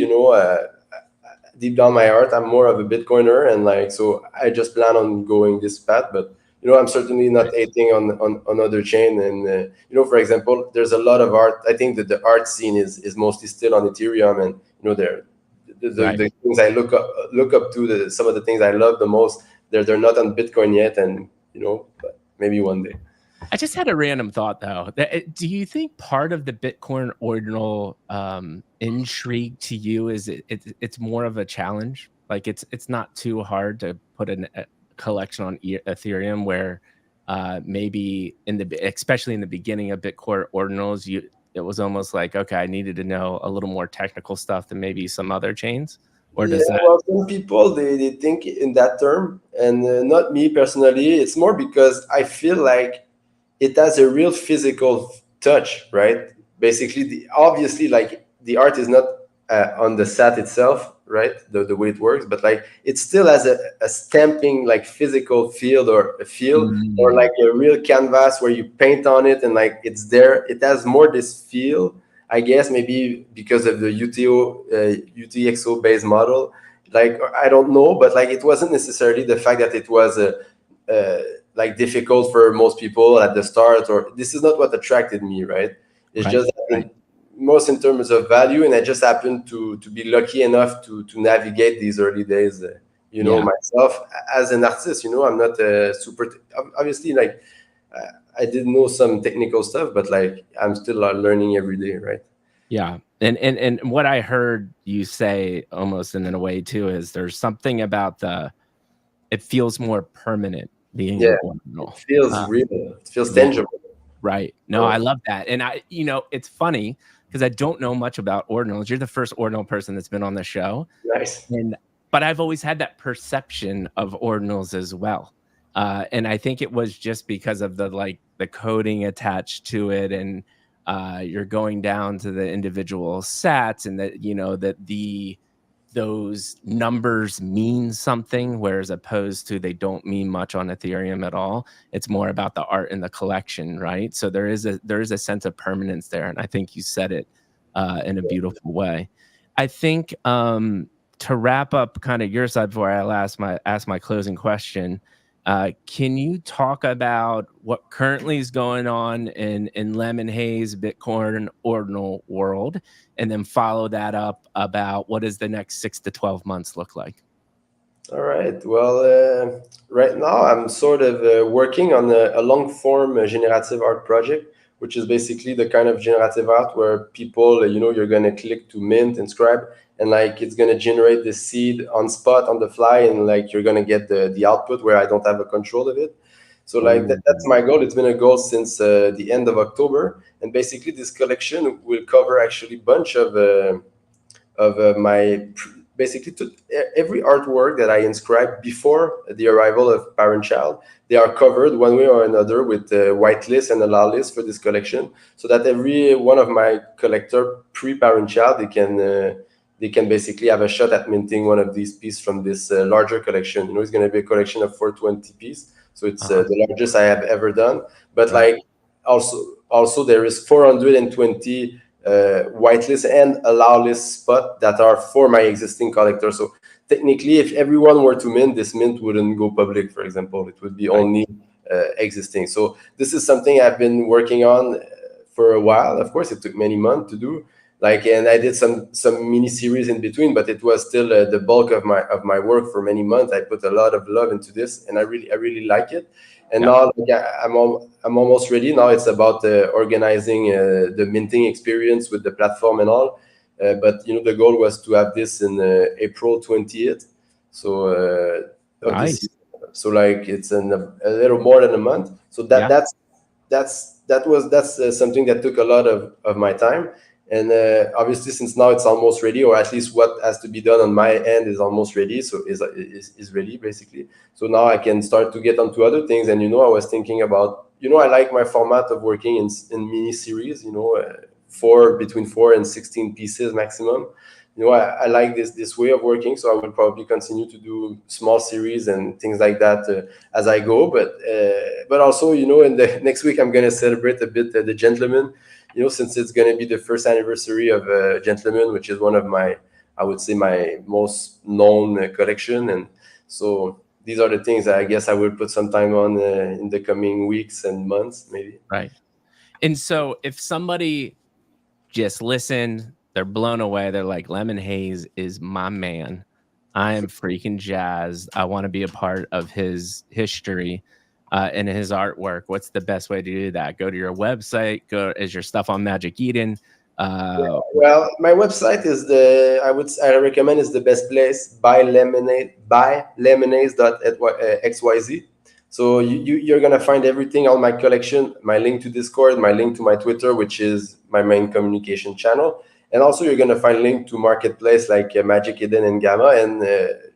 deep down my heart, I'm more of a Bitcoiner, and like so, I just plan on going this path. But I'm certainly not hating on other chain. And for example, there's a lot of art. I think that the art scene is mostly still on Ethereum, and there Right. the things I look up to, some of the things I love the most. They're not on Bitcoin yet, and but maybe one day. I just had a random thought though. Do you think part of the Bitcoin ordinal intrigue to you is it's more of a challenge? Like it's not too hard to put a collection on Ethereum where maybe especially in the beginning of Bitcoin ordinals, it was almost like, okay, I needed to know a little more technical stuff than maybe some other chains, or Yeah, does that? well, some people they think in that term, and not me personally. It's more because I feel like it has a real physical touch, right? Basically, obviously, like the art is not on the sat itself, right? The way it works, but like it still has a stamping, like physical feel or a feel, or Mm, like a real canvas where you paint on it and like it's there. It has more this feel, I guess, maybe because of the UTXO based model. Like I don't know, but like it wasn't necessarily the fact that it was uh, like difficult for most people at the start, or this is not what attracted me, right? It's right, just right. most in terms of value, and I just happened to be lucky enough to navigate these early days. Yeah. Myself as an artist, I'm not super. Obviously, like I did know some technical stuff, but like I'm still learning every day, right? Yeah. And what I heard you say almost in a way too is there's something about it feels more permanent being an Yeah, it ordinal. feels Uh, real. It feels yeah, tangible. right. No, I love that. And it's funny because I don't know much about ordinals. You're the first ordinal person that's been on the show. Nice. And but I've always had that perception of ordinals as well. And I think it was just because of the coding attached to it, and you're going down to the individual sats, and that those numbers mean something, whereas opposed to they don't mean much on Ethereum at all. It's more about the art and the collection, right? So there is a sense of permanence there, and I think you said it in a beautiful way. I think to wrap up kind of your side before I ask my closing question, can you talk about what currently is going on in Lemonhaze Bitcoin ordinal world, and then follow that up about what does the next 6 to 12 months look like? All right. Well, right now I'm sort of working on a long form generative art project, which is basically the kind of generative art where people, you're going to click to mint, inscribe, and like it's going to generate the seed on spot on the fly, and like you're going to get the output where I don't have a control of it. So like Oh, that's my goal. It's been a goal since the end of October, and basically this collection will cover actually bunch of basically every artwork that I inscribed before the arrival of parent child. They are covered one way or another with a whitelist and a allow list for this collection, so that every one of my collector pre-parent child they can basically have a shot at minting one of these pieces from this larger collection. It's going to be a collection of 420 pieces, so it's uh-huh, the largest I have ever done. But right, like also there is 420 whitelist and allow list spot that are for my existing collector. So technically, if everyone were to mint, this mint wouldn't go public, for example. It would be right, only existing. So this is something I've been working on for a while. Of course, it took many months to do. Like, and I did some mini series in between, but it was still the bulk of my work for many months. I put a lot of love into this, and I really like it. And yeah, now like, I'm almost ready. Now it's about organizing the minting experience with the platform and all. But the goal was to have this in April 20th. So of this nice, year. So like it's in a little more than a month. So yeah, that's something that took a lot of my time. And obviously, since now it's almost ready, or at least what has to be done on my end is almost ready, so is ready basically. So now I can start to get onto other things. And I was thinking about, I like my format of working in mini series. Between 4 and 16 pieces maximum. I like this way of working, so I will probably continue to do small series and things like that as I go. But also, in the next week, I'm gonna celebrate a bit the gentleman. since it's going to be the first anniversary of Gentleman, which is one of my, I would say, my most known collection. And so these are the things that I guess I will put some time on in the coming weeks and months, maybe. Right. And so if somebody just listened, they're blown away. They're like, Lemonhaze is my man. I am freaking jazzed. I want to be a part of his history and his artwork. What's the best way to do that? Go to your website. Is your stuff on Magic Eden? Well, my website is I recommend is the best place. Buy lemonhaze.xyz. So you're gonna find everything, all my collection, my link to Discord, my link to my Twitter, which is my main communication channel, and also you're gonna find link to marketplace like Magic Eden and Gamma. And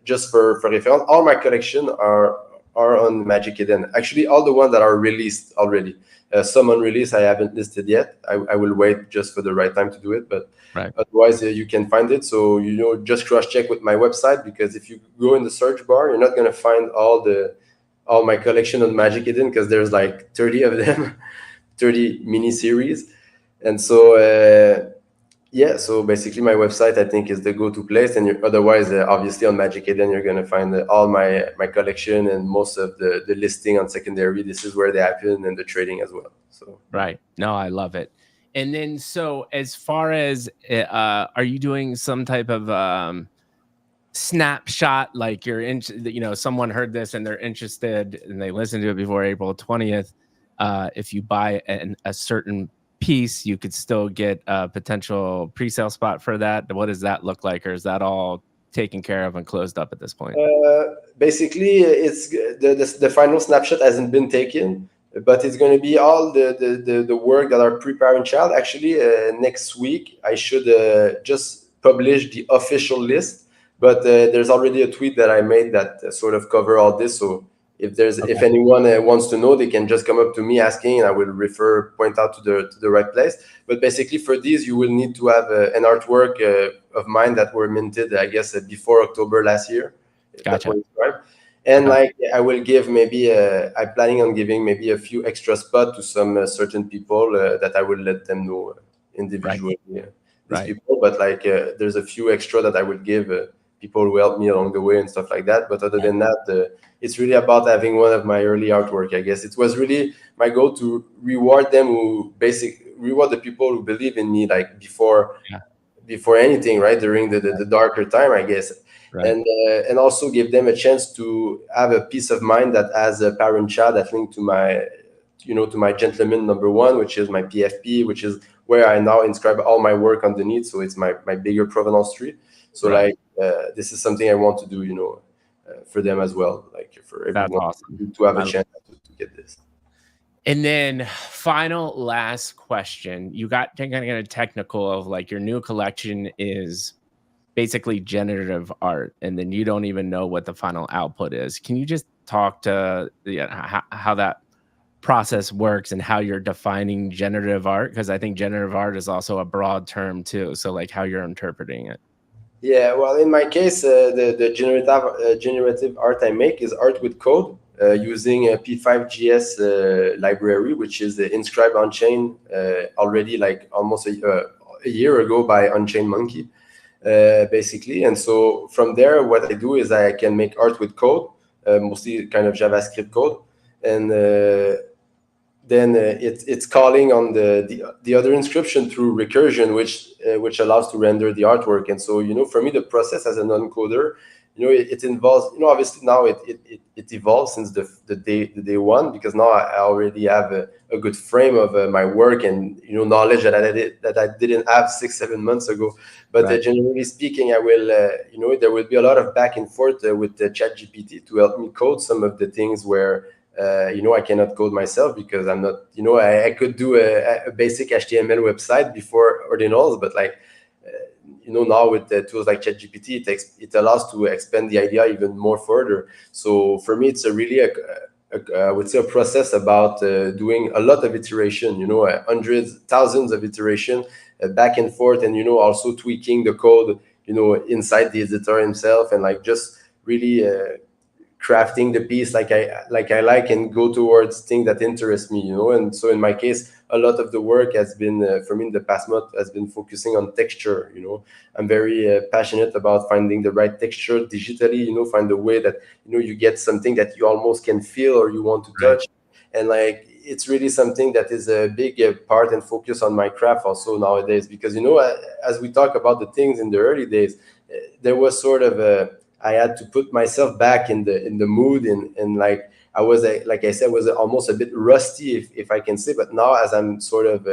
just for reference, all my collection are on Magic Eden. Actually, all the ones that are released already. Some unreleased I haven't listed yet. I will wait just for the right time to do it, but Right. otherwise you can find it. So just cross check with my website, because if you go in the search bar, you're not gonna find all my collection on Magic Eden, because there's like 30 of them, 30 mini series, and so yeah. So basically, my website, I think, is the go-to place, and otherwise, obviously, on Magic Eden, you're gonna find all my collection and most of the listing on secondary. This is where they happen, and the trading as well. So Right. No, I love it. And then, so as far as, are you doing some type of snapshot, like someone heard this and they're interested and they listened to it before April 20th? If you buy a certain piece, you could still get a potential pre-sale spot for that. What does that look like, or is that all taken care of and closed up at this point? basically, it's the final snapshot hasn't been taken, but it's going to be all the work that are preparing child. Actually, next week I should just publish the official list, but there's already a tweet that I made that sort of cover all this. So if anyone wants to know, they can just come up to me asking, and I will point out to the right place. But basically, for these, you will need to have an artwork of mine that were minted, I guess, before October last year. Gotcha. And like I will give maybe I'm planning on giving maybe a few extra spots to some certain people that I will let them know individually. These people, but like there's a few extra that I would give people who help me along the way and stuff like that. But other than that, it's really about having one of my early artwork. I guess it was really my goal to reward the people who believe in me, like before anything, right, during the darker time, I guess. Right. And also give them a chance to have a peace of mind that has a parent child that linked to my Gentleman #1, which is my PFP, which is where I now inscribe all my work underneath. So it's my bigger provenance tree. So this is something I want to do, for them as well, like for everyone awesome. to have a chance to get this. And then last question. You got kind of technical of like your new collection is basically generative art, and then you don't even know what the final output is. Can you just talk to how that process works and how you're defining generative art? Because I think generative art is also a broad term too. So like how you're interpreting it. Yeah, well, in my case, the generative art I make is art with code using a P5GS library, which is inscribed on chain already like almost a year ago by Unchained Monkey. Basically. And so from there, what I do is I can make art with code, mostly kind of JavaScript code, and then it's calling on the other inscription through recursion, which allows to render the artwork. And so for me, the process as a non-coder, it involves, obviously now it evolves since the day one, because now I already have a good frame of my work and knowledge that I didn't have 6-7 months ago. But generally speaking, I will there will be a lot of back and forth with the ChatGPT to help me code some of the things where I cannot code myself, because I'm not, I could do a basic HTML website before Ordinals, but like now with the tools like ChatGPT, it allows to expand the idea even more further. So for me, it's I would say a process about doing a lot of iteration, hundreds, thousands of iteration back and forth, and also tweaking the code, inside the editor himself, and like just really crafting the piece like I like, and go towards things that interest me, and so in my case, a lot of the work has been for me in the past month has been focusing on texture. I'm very passionate about finding the right texture digitally, find a way that you get something that you almost can feel or you want to Right. touch. And like it's really something that is a big part and focus on my craft also nowadays, because as we talk about the things in the early days, there was sort of a I had to put myself back in the mood, and like I was like I said, was almost a bit rusty, if I can say. But now, as I'm sort of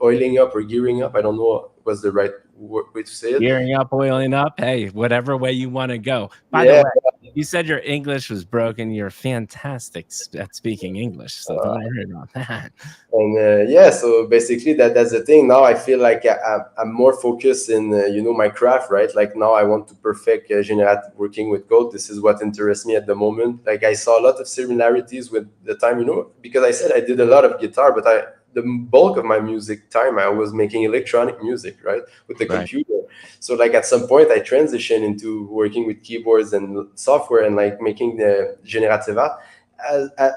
oiling up or gearing up, I don't know what's the right way to say it. Gearing up, oiling up. Hey, whatever way you want to go. By the Yeah, way, you said your English was broken. You're fantastic at speaking English, so don't worry about that. and yeah, so basically that's the thing. Now I feel like I'm more focused in my craft, right? Like now I want to perfect generative working with code. This is what interests me at the moment. Like I saw a lot of similarities with the time, because I said I did a lot of guitar, but the bulk of my music time I was making electronic music, right, with the Right. computer. So like at some point I transitioned into working with keyboards and software and like making the generative art.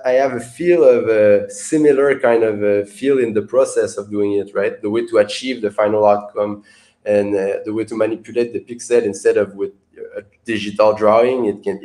I have a feel of a similar kind of a feel in the process of doing it, right? The way to achieve the final outcome, and the way to manipulate the pixel instead of with a digital drawing.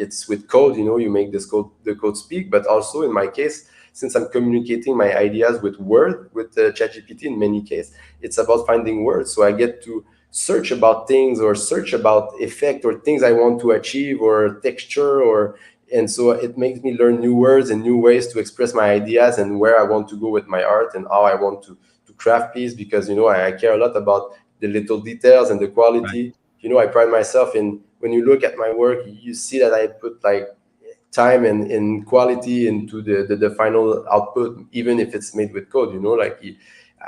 It's with code, you make the code speak. But also in my case, since I'm communicating my ideas with word with ChatGPT, in many cases, it's about finding words. So I get to search about things, or search about effect, or things I want to achieve, or texture, or and so it makes me learn new words and new ways to express my ideas, and where I want to go with my art, and how I want to craft piece, because I care a lot about the little details and the Right. quality. I pride myself in, when you look at my work, you see that I put like time and quality into the final output, even if it's made with code. Like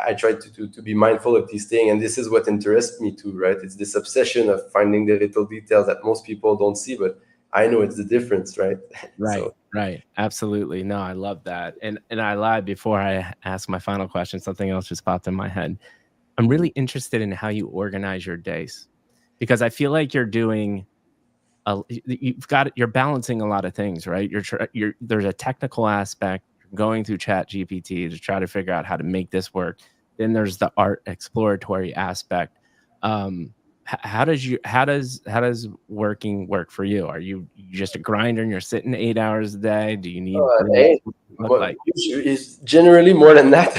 I try to be mindful of these things, and this is what interests me too, right? It's this obsession of finding the little details that most people don't see, but I know it's the difference, right? Right, So right. Absolutely. No, I love that. And I lied before I ask my final question. Something else just popped in my head. I'm really interested in how you organize your days, because I feel like you're balancing a lot of things, right? There's a technical aspect. You're going through Chat GPT to try to figure out how to make this work. Then there's the art exploratory aspect. How does working work for you? Are you just a grinder and you're sitting 8 hours a day? Do you need breaks? hey, What does it look like? it's generally more than that,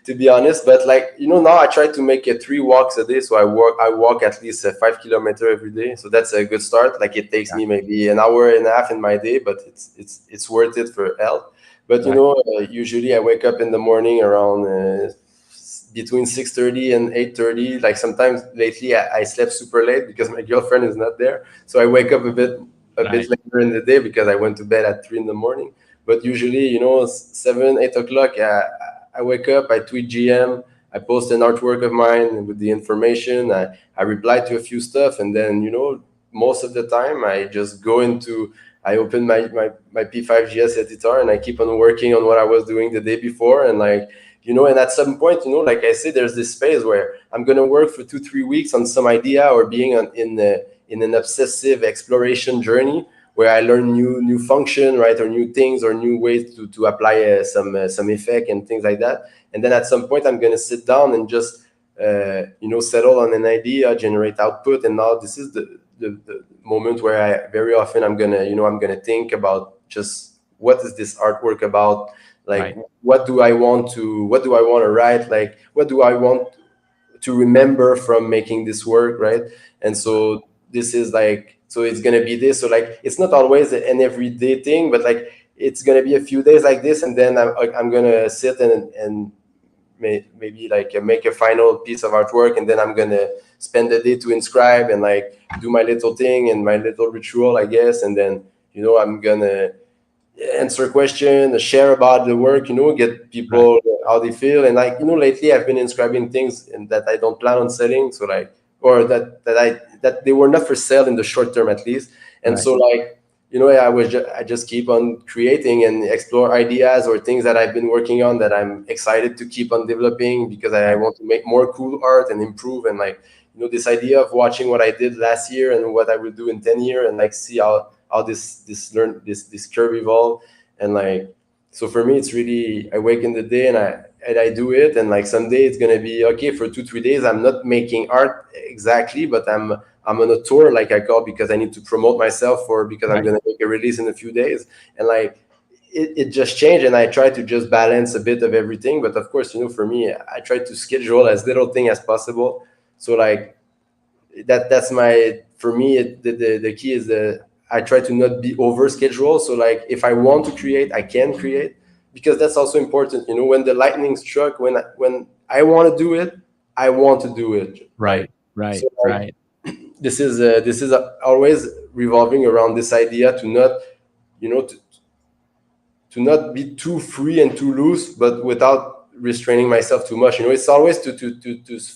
to be honest. But like now I try to make it 3 walks a day. So I walk at least 5 kilometers every day. So that's a good start. Like it takes Yeah. me maybe an hour and a half in my day, but it's worth it for health. But Right. usually I wake up in the morning around between 6:30 and 8:30. Like sometimes lately I slept super late because my girlfriend is not there. So I wake up a bit Right. later in the day because I went to bed at 3 in the morning. But usually, 7, 8 o'clock, I wake up, I tweet GM, I post an artwork of mine with the information, I reply to a few stuff, and then, most of the time I just I open my P5GS editor, and I keep on working on what I was doing the day before. And like, and at some point, like I said, there's this phase where I'm going to work for 2, 3 weeks on some idea, or being in an obsessive exploration journey, where I learn new function, right, or new things, or new ways to apply some effect and things like that. And then at some point, I'm gonna sit down and just settle on an idea, generate output. And now this is the moment where I very often I'm gonna think about just what is this artwork about, like Right. what do I want to write, like what do I want to remember from making this work, right? And so this is like, so it's gonna be this. So like it's not always an everyday thing, but like it's gonna be a few days like this, and then I'm gonna sit and maybe like make a final piece of artwork, and then I'm gonna spend the day to inscribe and like do my little thing and my little ritual, I guess. And then I'm gonna answer question, share about the work, get Right. people how they feel. And like, lately I've been inscribing things and that I don't plan on selling. So like, or that they were not for sale in the short term at least. And Right. so like, I just keep on creating and explore ideas or things that I've been working on that I'm excited to keep on developing, because I Right. want to make more cool art and improve. And like, this idea of watching what I did last year and what I will do in 10 years, and like see how this curve evolve. And like, so for me, it's really, I wake in the day and I do it. And like someday it's gonna be okay for 2 3 days. I'm not making art exactly, but I'm on a tour, like I call, because I need to promote myself, or because I'm Right. gonna make a release in a few days. And like it just changed, and I try to just balance a bit of everything. But of course, for me, I try to schedule as little thing as possible. So like that's my, for me, the key is the, I try to not be over scheduled. So like if I want to create, I can create, because that's also important. When the lightning struck, when I want to do it, I want to do it, right? Right. Right. So like Right. this is always revolving around this idea to not, you know to, to not be too free and too loose, but without restraining myself too much. It's always to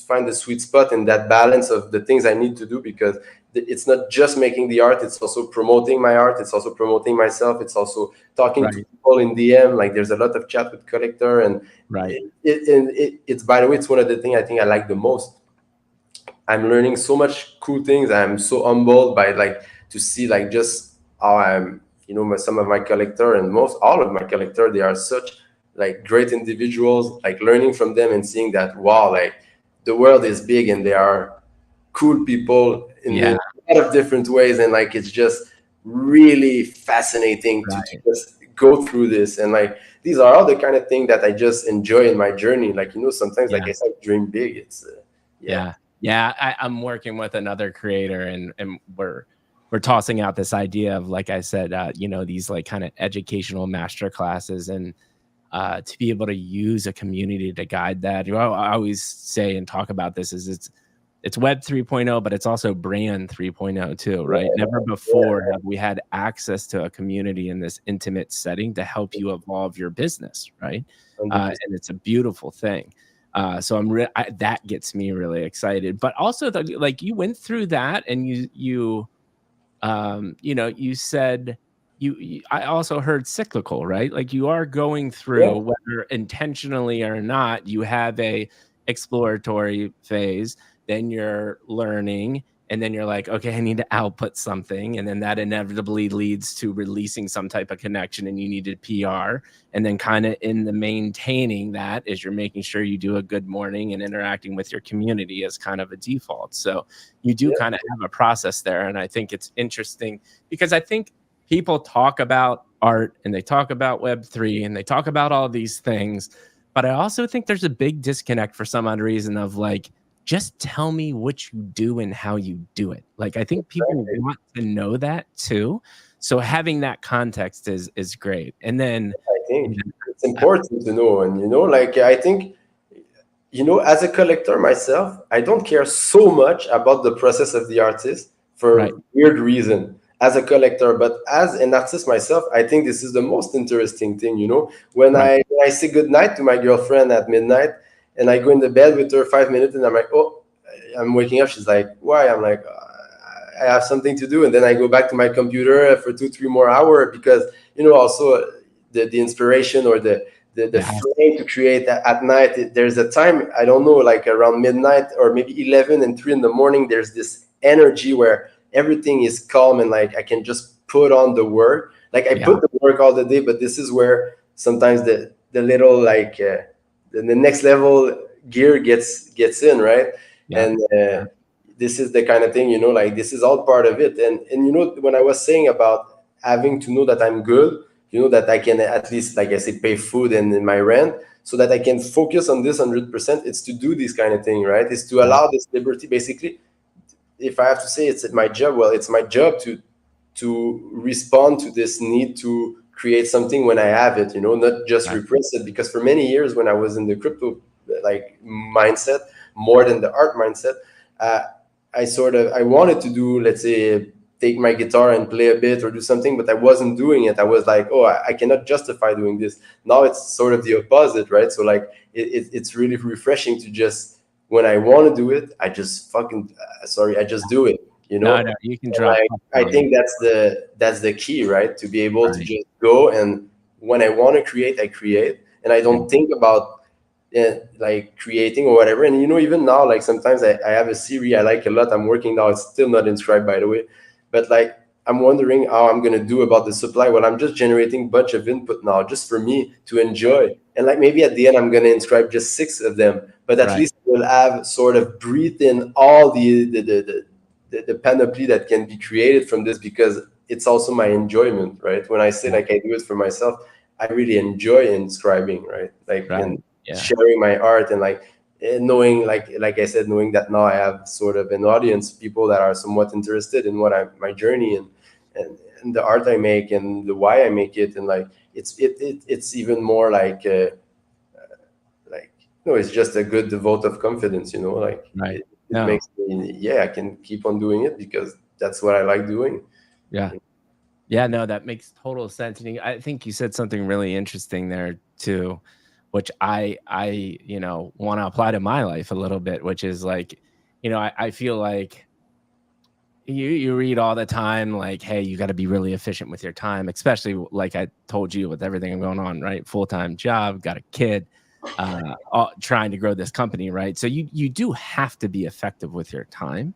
find the sweet spot and that balance of the things I need to do, because it's not just making the art, it's also promoting my art, it's also promoting myself, it's also talking to Right. people in DM. Like there's a lot of chat with collector, and Right. it's, by the way, it's one of the things I think I like the most. I'm learning so much cool things. I'm so humbled by, like, to see, like, just how I'm, some of my collector, and most all of my collector, they are such like great individuals. Like learning from them and seeing that, wow, like the world is big and they are cool people in Yeah. a lot of different ways, and like it's just really fascinating to Right. just go through this. And like these are all the kind of thing that I just enjoy in my journey. Like sometimes, like Yeah. I said, dream big. It's yeah. Yeah. Yeah. I'm working with another creator, and we're tossing out this idea of, like I said, these like kind of educational master classes, and to be able to use a community to guide that. I always say and talk about this is it's web 3.0, but it's also brand 3.0 too, right? Never before Yeah, have we had access to a community in this intimate setting to help you evolve your business, right? 100%. And it's a beautiful thing. So that gets me really excited. But also, like, you went through that, and you said I also heard cyclical, right? Like, you are going Yeah, through, whether intentionally or not, you have a exploratory phase, then you're learning, and then you're like, okay, I need to output something, and then that inevitably leads to releasing some type of connection, and you needed PR, and then kind of in the maintaining that is you're making sure you do a good morning and interacting with your community as kind of a default. So you do yeah, kind of have a process there. And I think it's interesting because I think people talk about art and they talk about Web3 and they talk about all these things. But I also think there's a big disconnect for some odd reason of, like, just tell me what you do and how you do it. Like, I think people exactly. want to know that too. So having that context is great. And then, I you think know, it's important to know. And like I think, as a collector myself, I don't care so much about the process of the artist right. for weird reason as a collector. But as an artist myself, I think this is the most interesting thing. When Right. I say goodnight to my girlfriend at midnight, and I go in the bed with her 5 minutes, and I'm like, oh, I'm waking up. She's like, why? I'm like, I have something to do, and then I go back to my computer for 2 3 more hours, because also the inspiration, or the Yes. flame to create at night. There's a time, I don't know, like around midnight or maybe 11 and 3 in the morning. There's this energy where everything is calm, and like I can just put on the work. Like I Yeah. put the work all the day, but this is where sometimes the little, like the next level gear gets in, right? Yeah. And this is the kind of thing, like this is all part of it. And when I was saying about having to know that I'm good, that I can at least, like I say, pay food and in my rent, so that I can focus on this 100%. It's to do this kind of thing, right? It's to Right. allow this liberty. Basically, if I have to say it's my job, well, it's my job to respond to this need to create something when I have it, not just Right. repress it. Because for many years, when I was in the crypto, like, mindset, more than the art mindset, uh, I wanted to do, let's say, take my guitar and play a bit or do something, but I wasn't doing it. I was like, oh, I cannot justify doing this. Now it's sort of the opposite, right? So like it's really refreshing to just, when I want to do it, I just fucking sorry, I just do it, No, no, you can and drop like I on me. think that's the key, right? To be able to Right. just go, and when I want to create, I create, and I Yeah. don't think about like creating or whatever. And even now, like sometimes I have a series I like a lot. I'm working now. It's still not inscribed, by the way, but like I'm wondering how I'm gonna do about the supply. Well, I'm just generating a bunch of input now, just for me to enjoy. And like maybe at the end, I'm gonna inscribe just 6 of them, but at Right. least we'll have sort of breathed in all the panoply that can be created from this, because it's also my enjoyment, right? When I say Yeah. like I do it for myself, I really enjoy inscribing, right? Like Right. in Yeah. sharing my art, and like knowing, like I said, knowing that now I have sort of an audience, people that are somewhat interested in what I my journey, and the art I make and the why I make it, and like it's even more like no, it's just a good vote of confidence, like Right. it No. makes me, yeah, I can keep on doing it because that's what I like doing. Yeah. Yeah, no, that makes total sense. And I think you said something really interesting there too, which I want to apply to my life a little bit, which is like, I feel like you read all the time, like, hey, you got to be really efficient with your time, especially like I told you with everything going on, right? Full-time job, got a kid, trying to grow this company, right? So you do have to be effective with your time.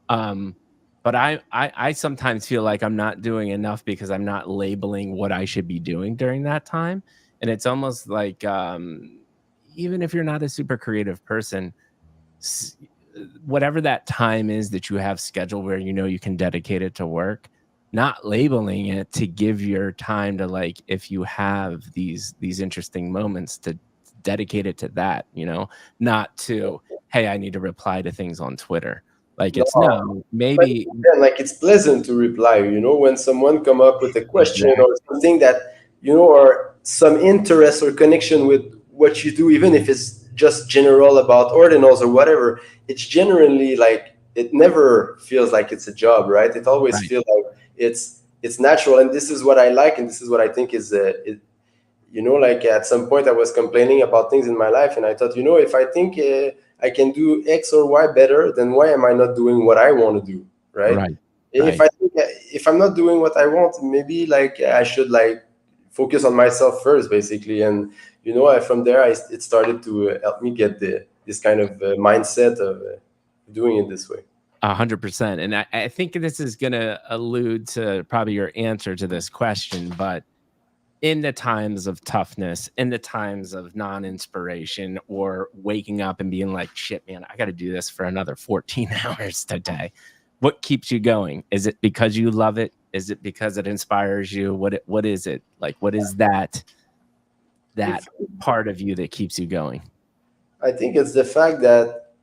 Um, but I sometimes feel like I'm not doing enough because I'm not labeling what I should be doing during that time. And it's almost like even if you're not a super creative person, s- whatever that time is that you have scheduled where you can dedicate it to work, not labeling it to give your time to, like, if you have these interesting moments, to dedicate it to that, not to, hey, I need to reply to things on Twitter. Like, it's No, no, but maybe. then, like, it's pleasant to reply, when someone come up with a question Exactly. or something that, or some interest or connection with what you do, even if it's just general about ordinals or whatever. It's generally like it never feels like it's a job, right? It always Right. feels like it's natural, and this is what I like, and this is what I think is like at some point I was complaining about things in my life, and I thought, if I think I can do X or Y better, then why am I not doing what I want to do, right? Right. If Right. I think if I'm not doing what I want, maybe like I should like focus on myself first, basically. And from there it started to help me get this kind of mindset of doing it this way. 100%. And I think this is going to allude to probably your answer to this question, but in the times of toughness, in the times of non-inspiration, or waking up and being like, shit, man, I got to do this for another 14 hours today. What keeps you going? Is it because you love it? Is it because it inspires you? What is it? Like, what is that If part of you that keeps you going? I think it's the fact that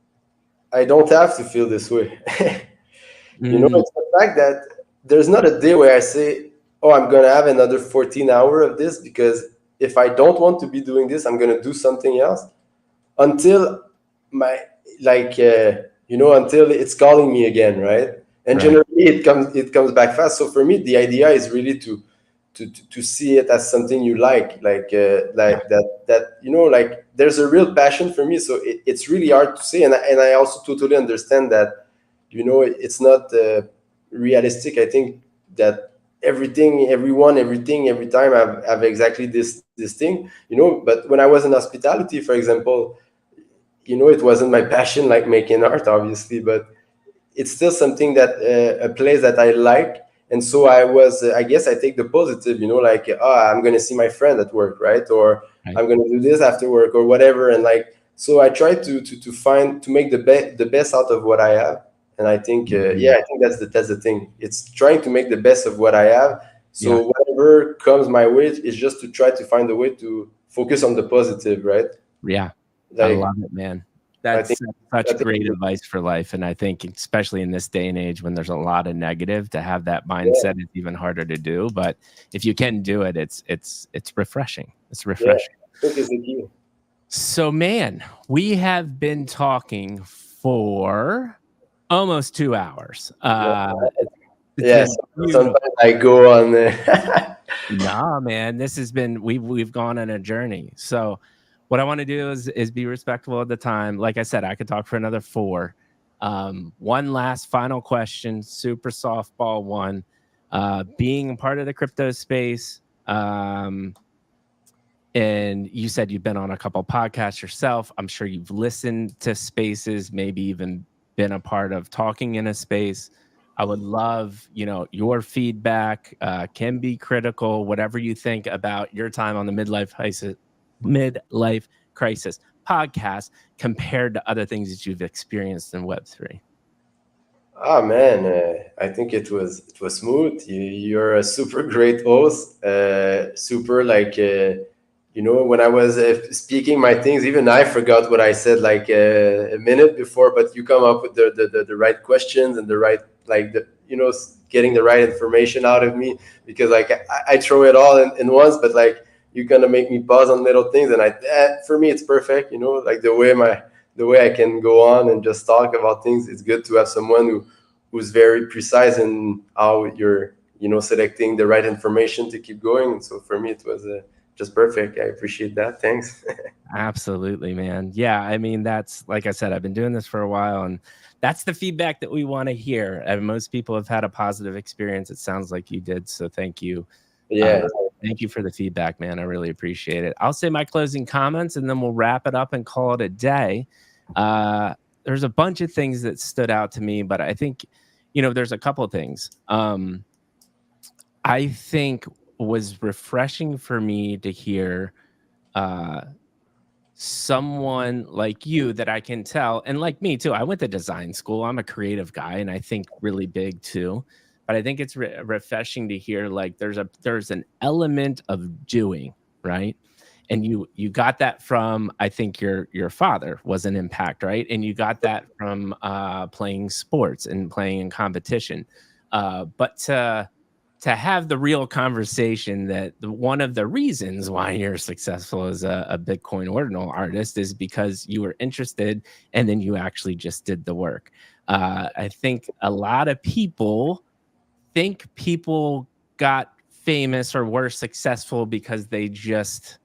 I don't have to feel this way. Mm, It's the fact that there's not a day where I say, "Oh, I'm gonna have another 14 hour of this," because if I don't want to be doing this, I'm gonna do something else until my like until it's calling me again, right? And right. generally it comes back fast. So for me, the idea is really to see it as something you Yeah. like that like there's a real passion for me. So it's really hard to say, and I also totally understand that it's not realistic. I think that everything, every time have exactly this thing, but when I was in hospitality, for example, it wasn't my passion like making art, obviously, but it's still something that a place that I like. And so I guess I take the positive, like, I'm gonna see my friend at work, right? Or Right. I'm gonna do this after work or whatever. And like, so I try to make the best out of what I have. And I think, yeah, Mhm. I think that's the thing. It's trying to make the best of what I have. Yeah. So whatever comes my way is just to try to find a way to focus on the positive, right? Yeah. I Like, love it, man. I think, That's I such think, great advice for life, and I think especially in this day and age when there's a lot of negative, to have that yeah, mindset is even harder to do, but if you can do it, it's refreshing. It's yeah, refreshing. I think it's the key. So, man, we have been talking for almost 2 hours. It's Yes, been beautiful. sometimes I go on. Nah, man, this has been we've gone on a journey. So what I want to do is be respectful of the time. Like I said, I could talk for another 4. One last final question, super softball one. Being part of the crypto space, and you said you've been on a couple podcasts yourself. I'm sure you've listened to spaces, maybe even been a part of talking in a space. I would love, your feedback. Can be critical, whatever you think about your time on the midlife crisis podcast compared to other things that you've experienced in Web3. Ah man, I think it was smooth. You're a super great host. Super like when I was speaking my things, even I forgot what I said like a minute before. But you come up with the right questions and the right like getting the right information out of me, because like I throw it all in once, but like you're gonna make me pause on little things, and for me it's perfect. Like the way I can go on and just talk about things. It's good to have someone who's very precise in how you're selecting the right information to keep going. And so for me it was just perfect. I appreciate that. Thanks. Absolutely, man. Yeah, I mean, that's like I said, I've been doing this for a while, and that's the feedback that we want to hear. And most people have had a positive experience. It sounds like you did. So thank you. Uh, Yeah. Thank you for the feedback, man. I really appreciate it. I'll say my closing comments and then we'll wrap it up and call it a day. There's a bunch of things that stood out to me, but I think, there's a couple of things. I think was refreshing for me to hear uh, someone like you that I can tell, and like me too. I went to design school. I'm a creative guy, and I think really big too. But I think it's refreshing to hear like there's an element of doing, right, and you got that from, I think your father was an impact, right, and you got that from playing sports and playing in competition, but to have the real conversation that one of the reasons why you're successful as a Bitcoin ordinal artist is because you were interested and then you actually just did the work. I think a lot of people think people got famous or were successful because they just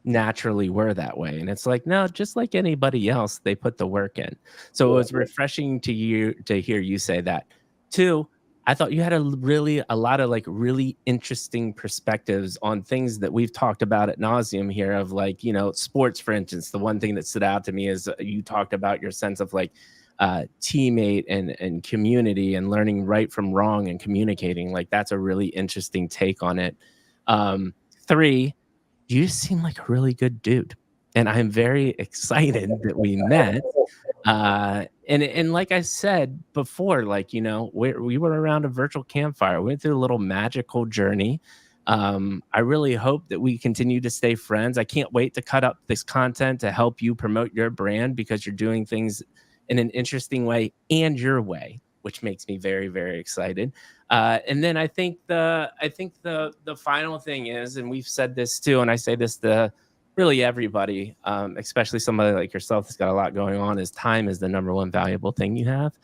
naturally were that way. And it's like, no, just like anybody else, they put the work in. So it was refreshing to hear you say that. Two, I thought you had a lot of like really interesting perspectives on things that we've talked about at nauseum here of like, sports, for instance. The one thing that stood out to me is you talked about your sense of like teammate and community and learning right from wrong and communicating. Like that's a really interesting take on it. Three, you seem like a really good dude, and I'm very excited that we met. And like I said before, like we were around a virtual campfire. We went through a little magical journey. I really hope that we continue to stay friends. I can't wait to cut up this content to help you promote your brand because you're doing things in an interesting way and your way, which makes me very, very excited. And then I think the final thing is, and we've said this too, and I say this to really everybody, especially somebody like yourself that's got a lot going on, is time is the number one valuable thing you have.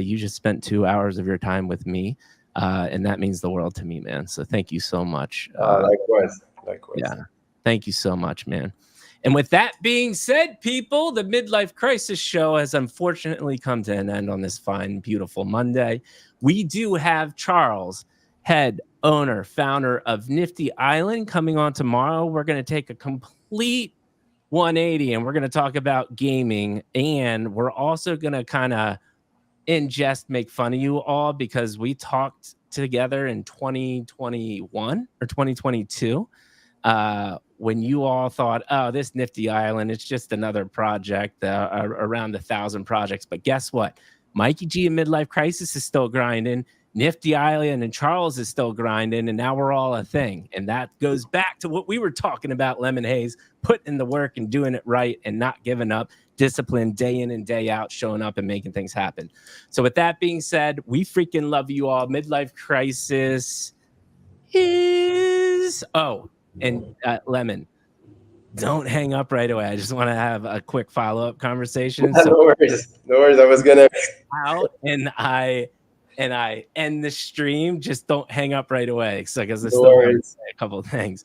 You just spent 2 hours of your time with me, and that means the world to me, man. So thank you so much. Likewise. Yeah, thank you so much, man. And with that being said, people, the Midlife Crisis Show has unfortunately come to an end on this fine, beautiful Monday. We do have Charles, head owner, founder of Nifty Island, coming on tomorrow. We're going to take a complete 180 and we're going to talk about gaming. And we're also going to kind of in jest make fun of you all because we talked together in 2021 or 2022 when you all thought, oh, this Nifty Island, it's just another project around 1,000 projects. But guess what? Mikey G and Midlife Crisis is still grinding. Nifty Island and Charles is still grinding, and now we're all a thing. And that goes back to what we were talking about, Lemonhaze, putting in the work and doing it right and not giving up, discipline day in and day out, showing up and making things happen. So with that being said, we freaking love you all. Midlife Crisis is... Oh, and Lemon, don't hang up right away. I just want to have a quick follow-up conversation. So No worries. No worries. I was gonna. out and I end the stream. Just don't hang up right away, because I No still want to worries. say a couple of things.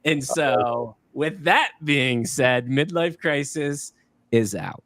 And so, with that being said, Midlife Crisis is out.